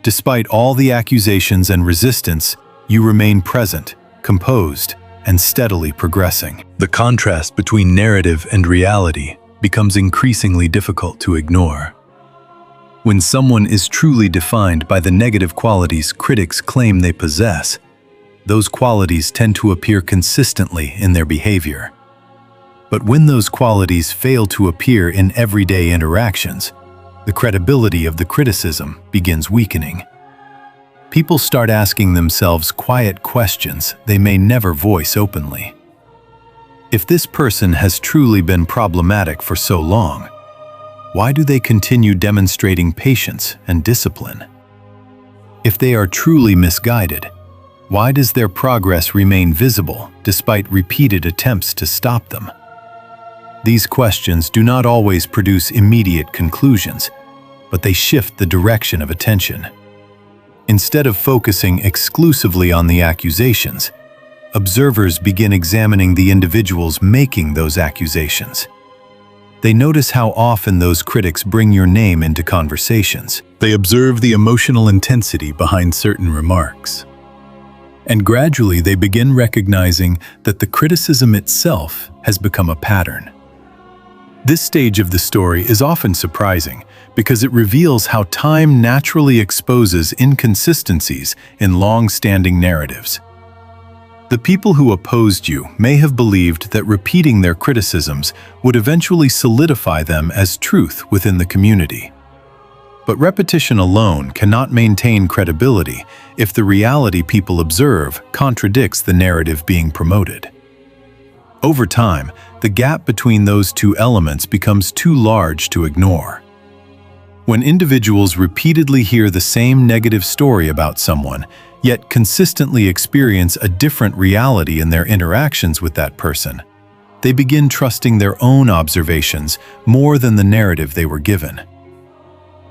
Despite all the accusations and resistance, you remain present, composed, and steadily progressing. The contrast between narrative and reality becomes increasingly difficult to ignore. When someone is truly defined by the negative qualities critics claim they possess, those qualities tend to appear consistently in their behavior. But when those qualities fail to appear in everyday interactions, the credibility of the criticism begins weakening. People start asking themselves quiet questions they may never voice openly. If this person has truly been problematic for so long, why do they continue demonstrating patience and discipline? If they are truly misguided, why does their progress remain visible despite repeated attempts to stop them? These questions do not always produce immediate conclusions, but they shift the direction of attention. Instead of focusing exclusively on the accusations, observers begin examining the individuals making those accusations. They notice how often those critics bring your name into conversations. They observe the emotional intensity behind certain remarks. And gradually they begin recognizing that the criticism itself has become a pattern. This stage of the story is often surprising because it reveals how time naturally exposes inconsistencies in long-standing narratives. The people who opposed you may have believed that repeating their criticisms would eventually solidify them as truth within the community. But repetition alone cannot maintain credibility if the reality people observe contradicts the narrative being promoted. Over time, the gap between those two elements becomes too large to ignore. When individuals repeatedly hear the same negative story about someone, yet consistently experience a different reality in their interactions with that person, they begin trusting their own observations more than the narrative they were given.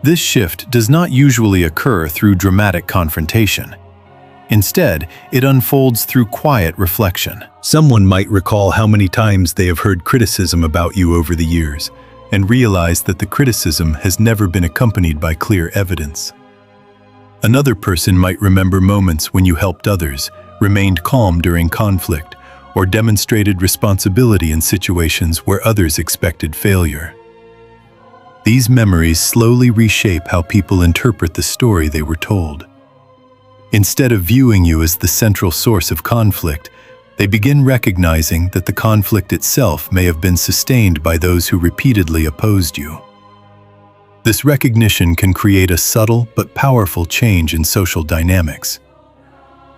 This shift does not usually occur through dramatic confrontation. Instead, it unfolds through quiet reflection. Someone might recall how many times they have heard criticism about you over the years, and realize that the criticism has never been accompanied by clear evidence. Another person might remember moments when you helped others, remained calm during conflict, or demonstrated responsibility in situations where others expected failure. These memories slowly reshape how people interpret the story they were told. Instead of viewing you as the central source of conflict, they begin recognizing that the conflict itself may have been sustained by those who repeatedly opposed you. This recognition can create a subtle but powerful change in social dynamics.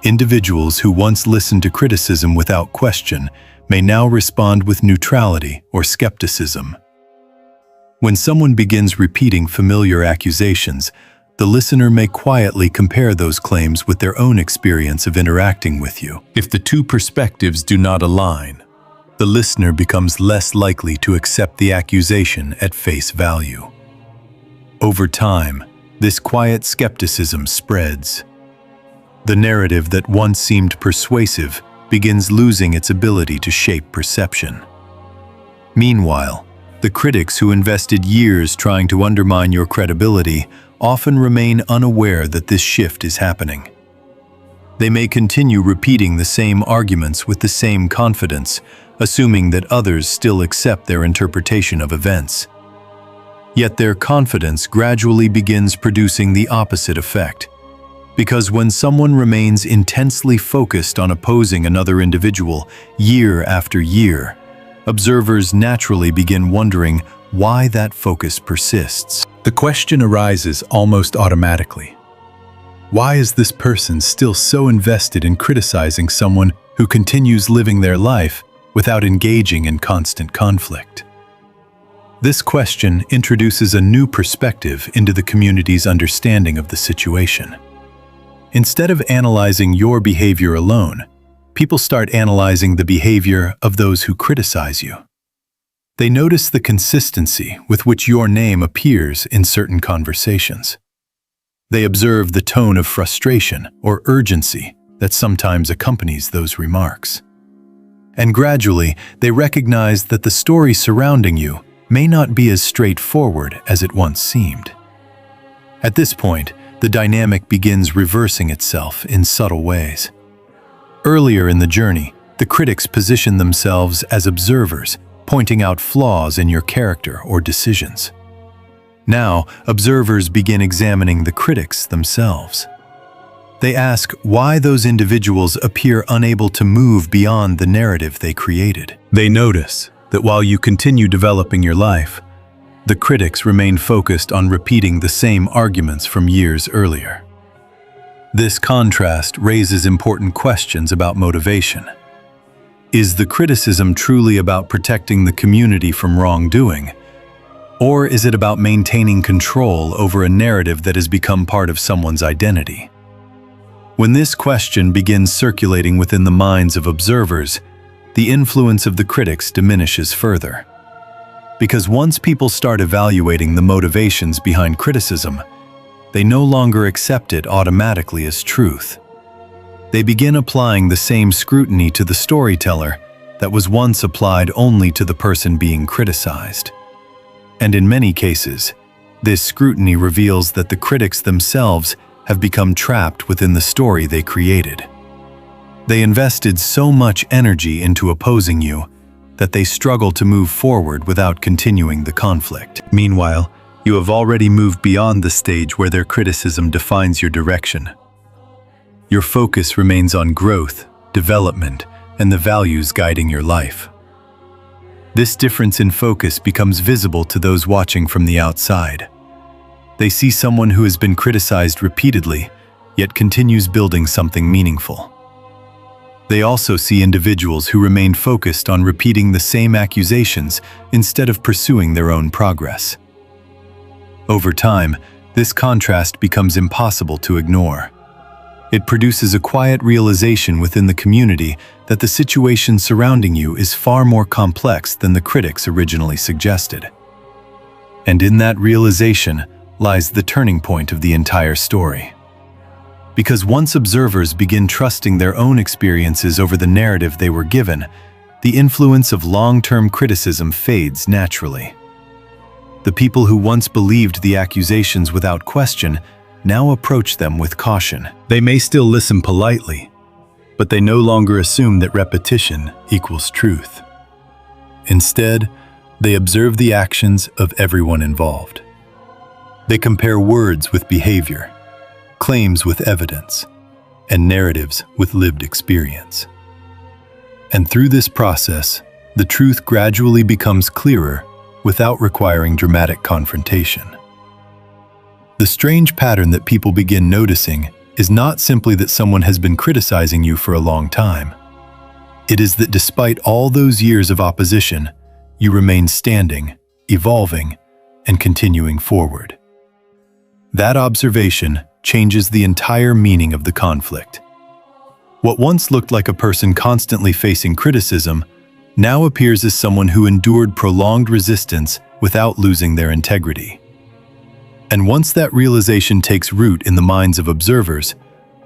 Individuals who once listened to criticism without question may now respond with neutrality or skepticism. When someone begins repeating familiar accusations, the listener may quietly compare those claims with their own experience of interacting with you. If the two perspectives do not align, the listener becomes less likely to accept the accusation at face value. Over time, this quiet skepticism spreads. The narrative that once seemed persuasive begins losing its ability to shape perception. Meanwhile, the critics who invested years trying to undermine your credibility often remain unaware that this shift is happening. They may continue repeating the same arguments with the same confidence, assuming that others still accept their interpretation of events. Yet their confidence gradually begins producing the opposite effect. Because when someone remains intensely focused on opposing another individual year after year, observers naturally begin wondering why that focus persists. The question arises almost automatically. Why is this person still so invested in criticizing someone who continues living their life without engaging in constant conflict? This question introduces a new perspective into the community's understanding of the situation. Instead of analyzing your behavior alone, people start analyzing the behavior of those who criticize you. They notice the consistency with which your name appears in certain conversations. They observe the tone of frustration or urgency that sometimes accompanies those remarks. And gradually, they recognize that the story surrounding you may not be as straightforward as it once seemed. At this point, the dynamic begins reversing itself in subtle ways. Earlier in the journey, the critics position themselves as observers, pointing out flaws in your character or decisions. Now, observers begin examining the critics themselves. They ask why those individuals appear unable to move beyond the narrative they created. They notice that while you continue developing your life, the critics remain focused on repeating the same arguments from years earlier. This contrast raises important questions about motivation. Is the criticism truly about protecting the community from wrongdoing? Or is it about maintaining control over a narrative that has become part of someone's identity? When this question begins circulating within the minds of observers, the influence of the critics diminishes further. Because once people start evaluating the motivations behind criticism, they no longer accept it automatically as truth. They begin applying the same scrutiny to the storyteller that was once applied only to the person being criticized. And in many cases, this scrutiny reveals that the critics themselves have become trapped within the story they created. They invested so much energy into opposing you that they struggle to move forward without continuing the conflict. Meanwhile, you have already moved beyond the stage where their criticism defines your direction. Your focus remains on growth, development, and the values guiding your life. This difference in focus becomes visible to those watching from the outside. They see someone who has been criticized repeatedly, yet continues building something meaningful. They also see individuals who remain focused on repeating the same accusations instead of pursuing their own progress. Over time, this contrast becomes impossible to ignore. It produces a quiet realization within the community that the situation surrounding you is far more complex than the critics originally suggested. And in that realization lies the turning point of the entire story. Because once observers begin trusting their own experiences over the narrative they were given, the influence of long-term criticism fades naturally. The people who once believed the accusations without question now approach them with caution. They may still listen politely, but they no longer assume that repetition equals truth. Instead, they observe the actions of everyone involved. They compare words with behavior, claims with evidence, and narratives with lived experience. And through this process, the truth gradually becomes clearer without requiring dramatic confrontation. The strange pattern that people begin noticing is not simply that someone has been criticizing you for a long time. It is that despite all those years of opposition, you remain standing, evolving, and continuing forward. That observation changes the entire meaning of the conflict. What once looked like a person constantly facing criticism now appears as someone who endured prolonged resistance without losing their integrity. And once that realization takes root in the minds of observers,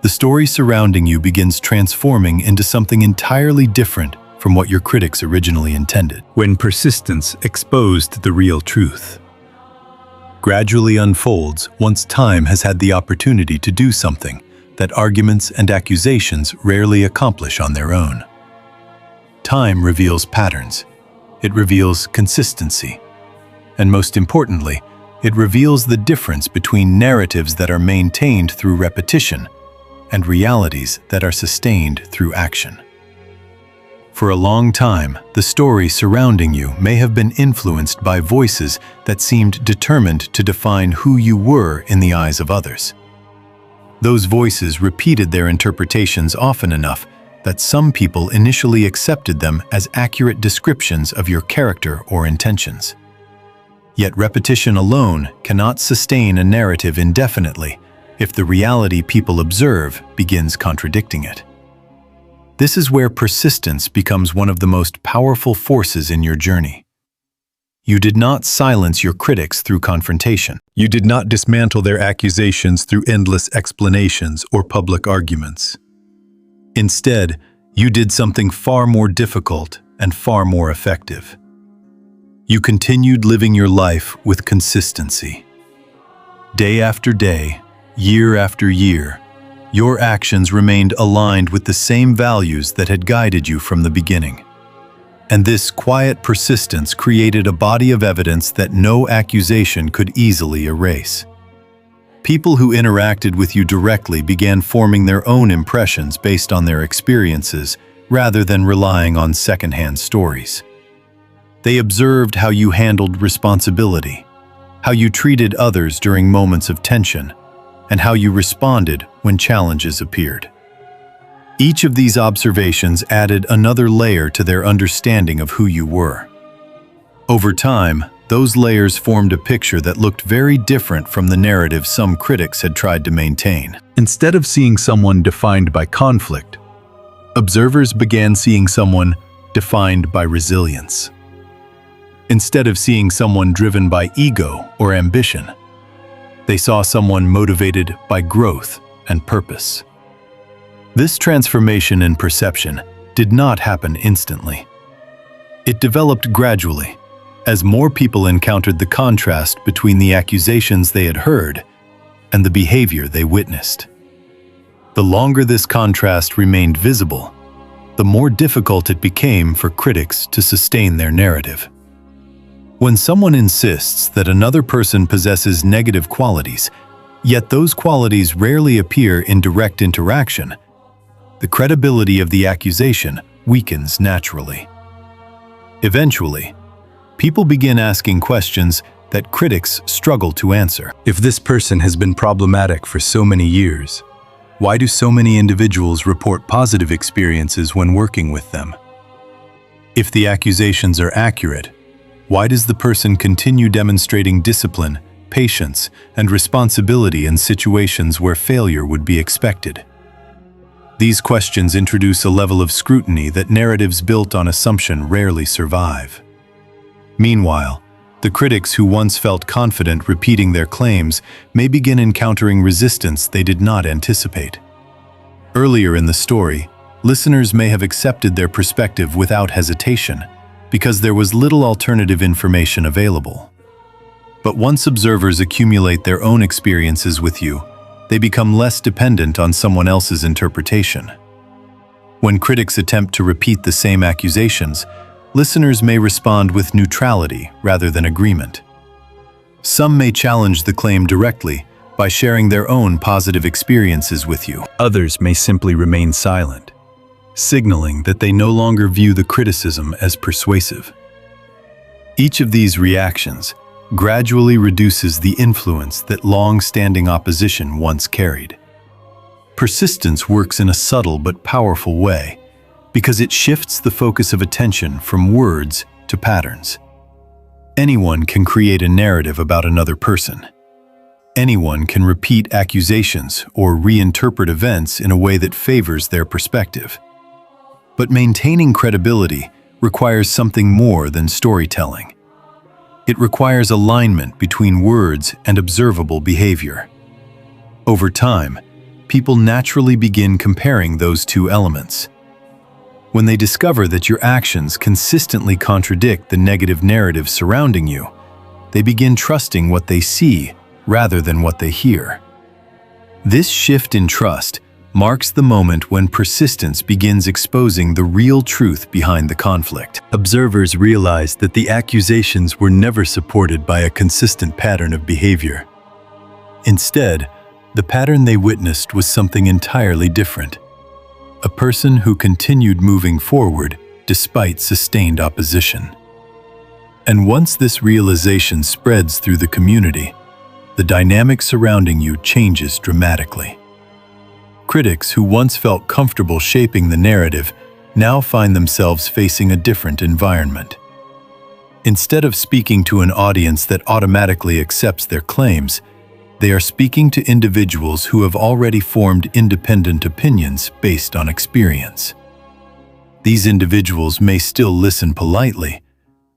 the story surrounding you begins transforming into something entirely different from what your critics originally intended. When persistence exposed the real truth gradually unfolds once time has had the opportunity to do something that arguments and accusations rarely accomplish on their own. Time reveals patterns. It reveals consistency. And most importantly, it reveals the difference between narratives that are maintained through repetition and realities that are sustained through action. For a long time, the story surrounding you may have been influenced by voices that seemed determined to define who you were in the eyes of others. Those voices repeated their interpretations often enough that some people initially accepted them as accurate descriptions of your character or intentions. Yet repetition alone cannot sustain a narrative indefinitely if the reality people observe begins contradicting it. This is where persistence becomes one of the most powerful forces in your journey. You did not silence your critics through confrontation. You did not dismantle their accusations through endless explanations or public arguments. Instead, you did something far more difficult and far more effective. You continued living your life with consistency. Day after day, year after year, your actions remained aligned with the same values that had guided you from the beginning. And this quiet persistence created a body of evidence that no accusation could easily erase. People who interacted with you directly began forming their own impressions based on their experiences, rather than relying on secondhand stories. They observed how you handled responsibility, how you treated others during moments of tension, and how you responded when challenges appeared. Each of these observations added another layer to their understanding of who you were. Over time, those layers formed a picture that looked very different from the narrative some critics had tried to maintain. Instead of seeing someone defined by conflict, observers began seeing someone defined by resilience. Instead of seeing someone driven by ego or ambition, they saw someone motivated by growth and purpose. This transformation in perception did not happen instantly. It developed gradually, as more people encountered the contrast between the accusations they had heard and the behavior they witnessed. The longer this contrast remained visible, the more difficult it became for critics to sustain their narrative. When someone insists that another person possesses negative qualities, yet those qualities rarely appear in direct interaction, the credibility of the accusation weakens naturally. Eventually, people begin asking questions that critics struggle to answer. If this person has been problematic for so many years, why do so many individuals report positive experiences when working with them? If the accusations are accurate, why does the person continue demonstrating discipline, patience, and responsibility in situations where failure would be expected? These questions introduce a level of scrutiny that narratives built on assumption rarely survive. Meanwhile, the critics who once felt confident repeating their claims may begin encountering resistance they did not anticipate. Earlier in the story, listeners may have accepted their perspective without hesitation, because there was little alternative information available. But once observers accumulate their own experiences with you, they become less dependent on someone else's interpretation. When critics attempt to repeat the same accusations, listeners may respond with neutrality rather than agreement. Some may challenge the claim directly by sharing their own positive experiences with you. Others may simply remain silent, signaling that they no longer view the criticism as persuasive. Each of these reactions gradually reduces the influence that long-standing opposition once carried. Persistence works in a subtle but powerful way because it shifts the focus of attention from words to patterns. Anyone can create a narrative about another person. Anyone can repeat accusations or reinterpret events in a way that favors their perspective. But maintaining credibility requires something more than storytelling. It requires alignment between words and observable behavior. Over time, people naturally begin comparing those two elements. When they discover that your actions consistently contradict the negative narrative surrounding you, they begin trusting what they see rather than what they hear. This shift in trust marks the moment when persistence begins exposing the real truth behind the conflict. Observers realize that the accusations were never supported by a consistent pattern of behavior. Instead, the pattern they witnessed was something entirely different. A person who continued moving forward despite sustained opposition. And once this realization spreads through the community, the dynamic surrounding you changes dramatically. Critics who once felt comfortable shaping the narrative now find themselves facing a different environment. Instead of speaking to an audience that automatically accepts their claims, they are speaking to individuals who have already formed independent opinions based on experience. These individuals may still listen politely,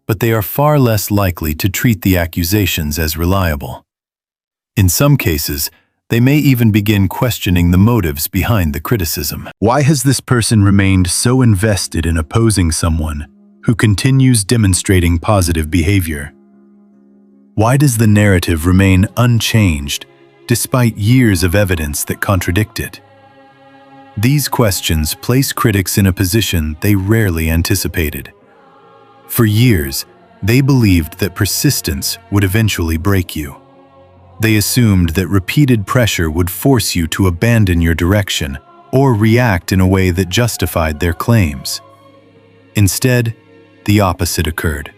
but they are far less likely to treat the accusations as reliable. In some cases, they may even begin questioning the motives behind the criticism. Why has this person remained so invested in opposing someone who continues demonstrating positive behavior? Why does the narrative remain unchanged despite years of evidence that contradict it? These questions place critics in a position they rarely anticipated. For years, they believed that persistence would eventually break you. They assumed that repeated pressure would force you to abandon your direction or react in a way that justified their claims. Instead, the opposite occurred.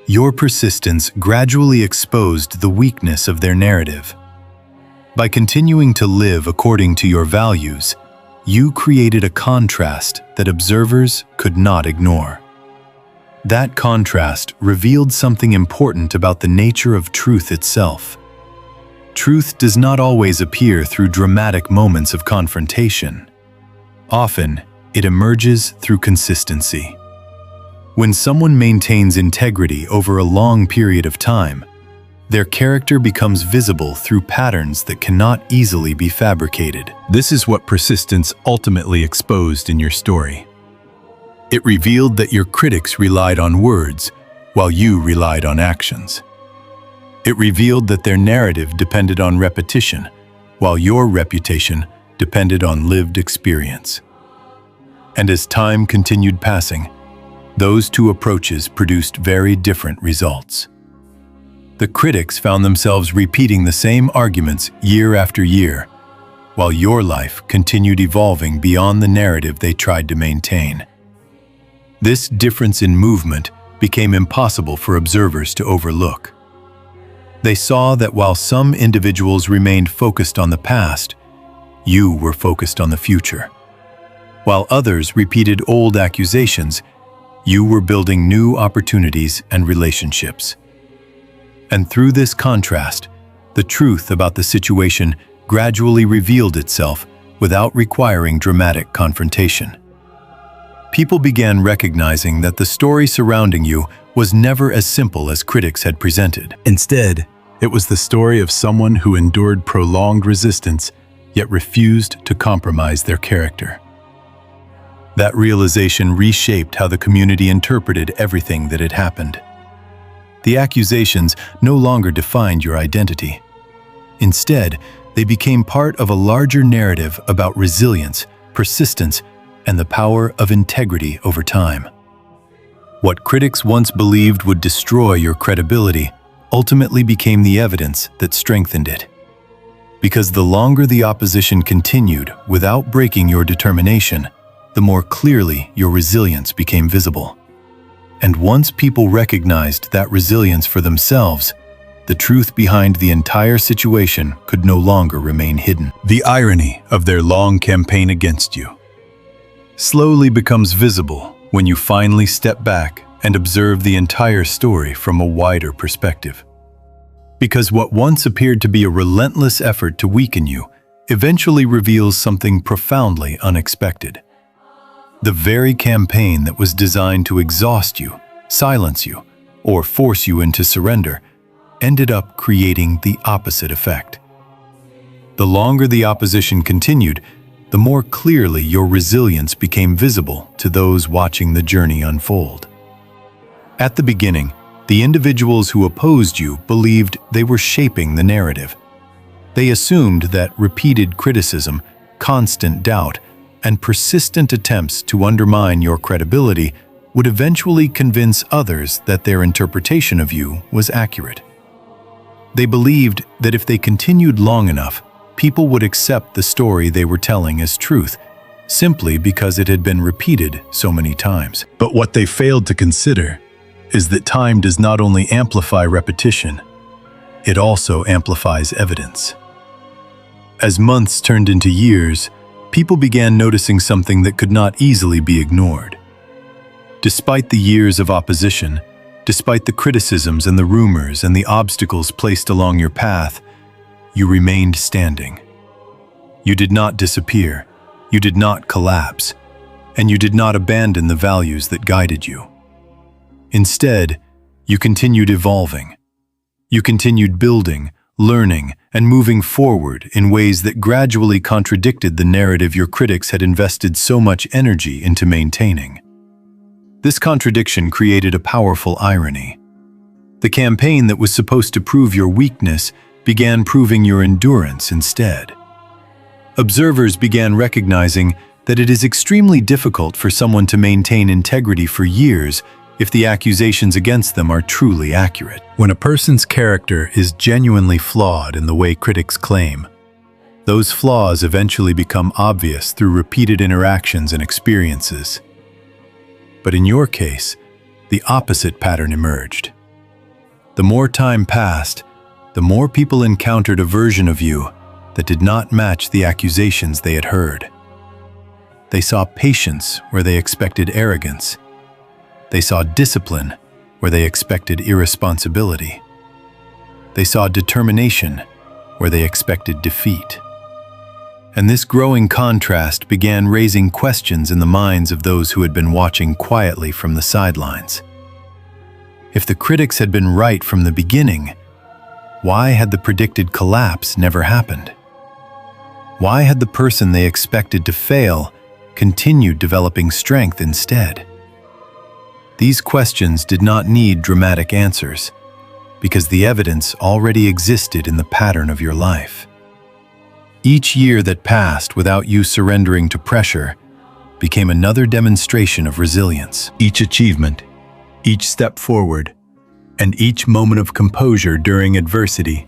Your persistence gradually exposed the weakness of their narrative. By continuing to live according to your values, you created a contrast that observers could not ignore. That contrast revealed something important about the nature of truth itself. Truth does not always appear through dramatic moments of confrontation. Often, it emerges through consistency. When someone maintains integrity over a long period of time, their character becomes visible through patterns that cannot easily be fabricated. This is what persistence ultimately exposed in your story. It revealed that your critics relied on words, while you relied on actions. It revealed that their narrative depended on repetition, while your reputation depended on lived experience. And as time continued passing, those two approaches produced very different results. The critics found themselves repeating the same arguments year after year, while your life continued evolving beyond the narrative they tried to maintain. This difference in movement became impossible for observers to overlook. They saw that while some individuals remained focused on the past, you were focused on the future. While others repeated old accusations, you were building new opportunities and relationships. And through this contrast, the truth about the situation gradually revealed itself without requiring dramatic confrontation. People began recognizing that the story surrounding you was never as simple as critics had presented. Instead, it was the story of someone who endured prolonged resistance, yet refused to compromise their character. That realization reshaped how the community interpreted everything that had happened. The accusations no longer defined your identity. Instead, they became part of a larger narrative about resilience, persistence, and the power of integrity over time. What critics once believed would destroy your credibility ultimately became the evidence that strengthened it. Because the longer the opposition continued without breaking your determination, the more clearly your resilience became visible. And once people recognized that resilience for themselves, the truth behind the entire situation could no longer remain hidden. The irony of their long campaign against you slowly becomes visible when you finally step back and observe the entire story from a wider perspective. Because what once appeared to be a relentless effort to weaken you eventually reveals something profoundly unexpected. The very campaign that was designed to exhaust you, silence you, or force you into surrender ended up creating the opposite effect. The longer the opposition continued, the more clearly your resilience became visible to those watching the journey unfold. At the beginning, the individuals who opposed you believed they were shaping the narrative. They assumed that repeated criticism, constant doubt, and persistent attempts to undermine your credibility would eventually convince others that their interpretation of you was accurate. They believed that if they continued long enough, people would accept the story they were telling as truth, simply because it had been repeated so many times. But what they failed to consider is that time does not only amplify repetition, it also amplifies evidence. As months turned into years, people began noticing something that could not easily be ignored. Despite the years of opposition, Despite the criticisms and the rumors and the obstacles placed along your path, you remained standing. You did not disappear, you did not collapse, and you did not abandon the values that guided you. Instead, you continued evolving. You continued building, learning, and moving forward in ways that gradually contradicted the narrative your critics had invested so much energy into maintaining. This contradiction created a powerful irony. The campaign that was supposed to prove your weakness began proving your endurance instead. Observers began recognizing that it is extremely difficult for someone to maintain integrity for years if the accusations against them are truly accurate. When a person's character is genuinely flawed in the way critics claim, those flaws eventually become obvious through repeated interactions and experiences. But in your case, the opposite pattern emerged. The more time passed, the more people encountered a version of you that did not match the accusations they had heard. They saw patience where they expected arrogance. They saw discipline where they expected irresponsibility. They saw determination where they expected defeat. And this growing contrast began raising questions in the minds of those who had been watching quietly from the sidelines. If the critics had been right from the beginning, why had the predicted collapse never happened? Why had the person they expected to fail continued developing strength instead? These questions did not need dramatic answers, because the evidence already existed in the pattern of your life. Each year that passed without you surrendering to pressure became another demonstration of resilience. Each achievement, each step forward, and each moment of composure during adversity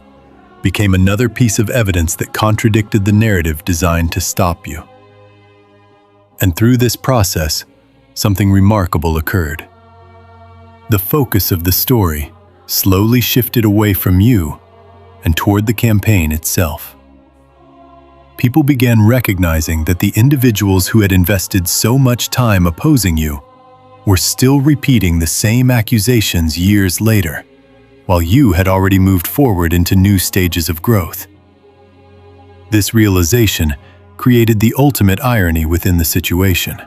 became another piece of evidence that contradicted the narrative designed to stop you. And through this process, something remarkable occurred. The focus of the story slowly shifted away from you and toward the campaign itself. People began recognizing that the individuals who had invested so much time opposing you were still repeating the same accusations years later, while you had already moved forward into new stages of growth. This realization created the ultimate irony within the situation.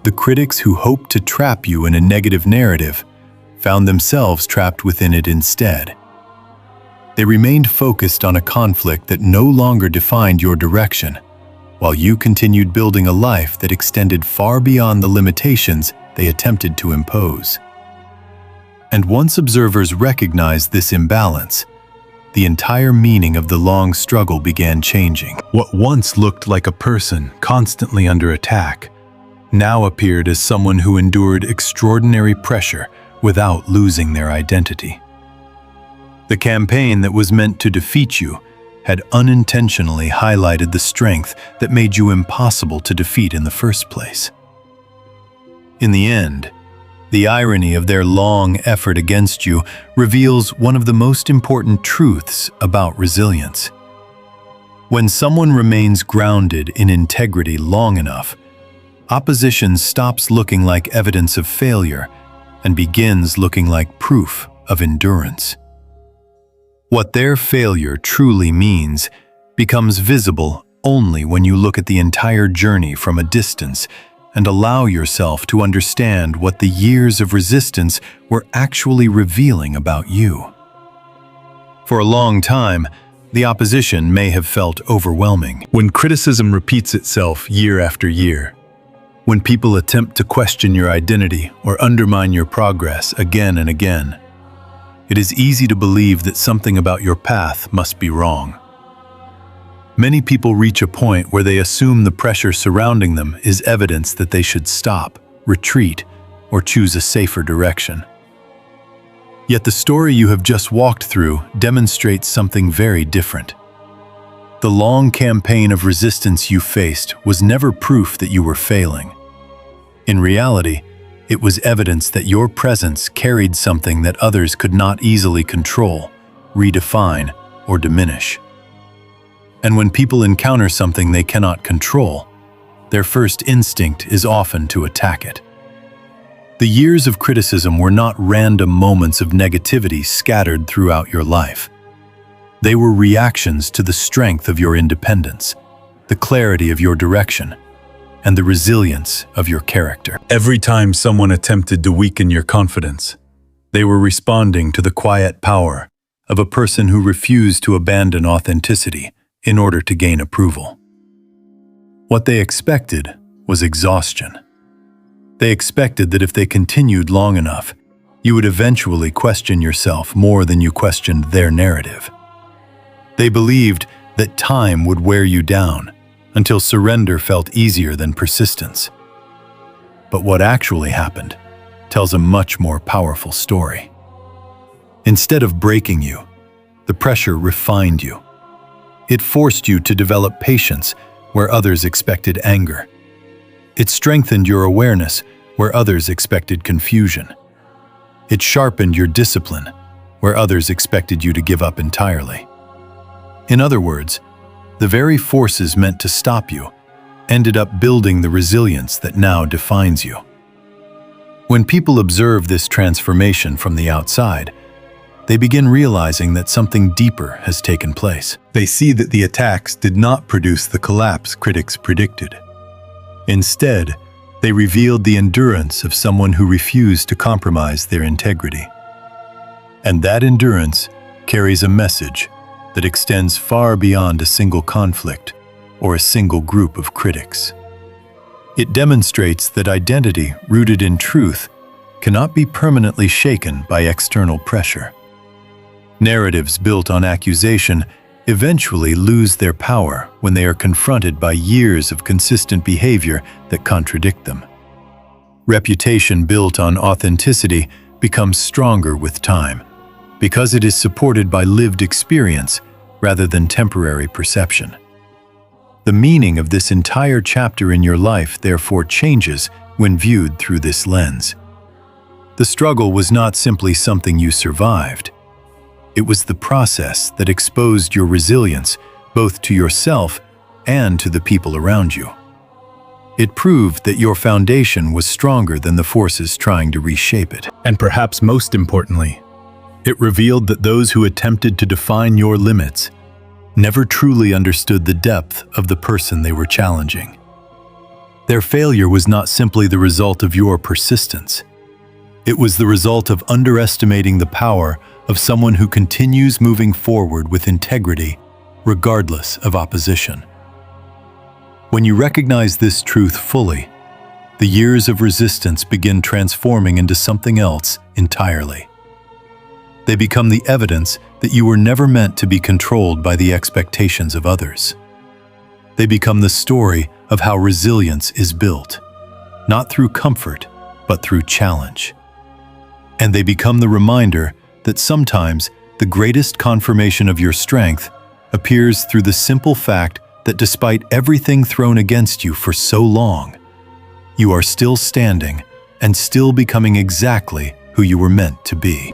The critics who hoped to trap you in a negative narrative found themselves trapped within it instead. They remained focused on a conflict that no longer defined your direction, while you continued building a life that extended far beyond the limitations they attempted to impose. And once observers recognized this imbalance, the entire meaning of the long struggle began changing. What once looked like a person constantly under attack now appeared as someone who endured extraordinary pressure without losing their identity. The campaign that was meant to defeat you had unintentionally highlighted the strength that made you impossible to defeat in the first place. In the end, the irony of their long effort against you reveals one of the most important truths about resilience. When someone remains grounded in integrity long enough, opposition stops looking like evidence of failure and begins looking like proof of endurance. What their failure truly means becomes visible only when you look at the entire journey from a distance and allow yourself to understand what the years of resistance were actually revealing about you. For a long time, the opposition may have felt overwhelming. When criticism repeats itself year after year, when people attempt to question your identity or undermine your progress again and again, it is easy to believe that something about your path must be wrong. Many people reach a point where they assume the pressure surrounding them is evidence that they should stop, retreat, or choose a safer direction. Yet the story you have just walked through demonstrates something very different. The long campaign of resistance you faced was never proof that you were failing. In reality, it was evidence that your presence carried something that others could not easily control, redefine, or diminish. And when people encounter something they cannot control, their first instinct is often to attack it. The years of criticism were not random moments of negativity scattered throughout your life. They were reactions to the strength of your independence, the clarity of your direction, and the resilience of your character. Every time someone attempted to weaken your confidence, they were responding to the quiet power of a person who refused to abandon authenticity in order to gain approval. What they expected was exhaustion. They expected that if they continued long enough, you would eventually question yourself more than you questioned their narrative. They believed that time would wear you down until surrender felt easier than persistence. But what actually happened tells a much more powerful story. Instead of breaking you, the pressure refined you. It forced you to develop patience where others expected anger. It strengthened your awareness where others expected confusion. It sharpened your discipline where others expected you to give up entirely. In other words, the very forces meant to stop you ended up building the resilience that now defines you. When people observe this transformation from the outside, they begin realizing that something deeper has taken place. They see that the attacks did not produce the collapse critics predicted. Instead, they revealed the endurance of someone who refused to compromise their integrity. And that endurance carries a message that extends far beyond a single conflict or a single group of critics. It demonstrates that identity rooted in truth cannot be permanently shaken by external pressure. Narratives built on accusation eventually lose their power when they are confronted by years of consistent behavior that contradict them. Reputation built on authenticity becomes stronger with time because it is supported by lived experience rather than temporary perception. The meaning of this entire chapter in your life therefore changes when viewed through this lens. The struggle was not simply something you survived. It was the process that exposed your resilience both to yourself and to the people around you. It proved that your foundation was stronger than the forces trying to reshape it. And perhaps most importantly, it revealed that those who attempted to define your limits never truly understood the depth of the person they were challenging. Their failure was not simply the result of your persistence. It was the result of underestimating the power of someone who continues moving forward with integrity, regardless of opposition. When you recognize this truth fully, the years of resistance begin transforming into something else entirely. They become the evidence that you were never meant to be controlled by the expectations of others. They become the story of how resilience is built, not through comfort, but through challenge. And they become the reminder that sometimes the greatest confirmation of your strength appears through the simple fact that despite everything thrown against you for so long, you are still standing and still becoming exactly who you were meant to be.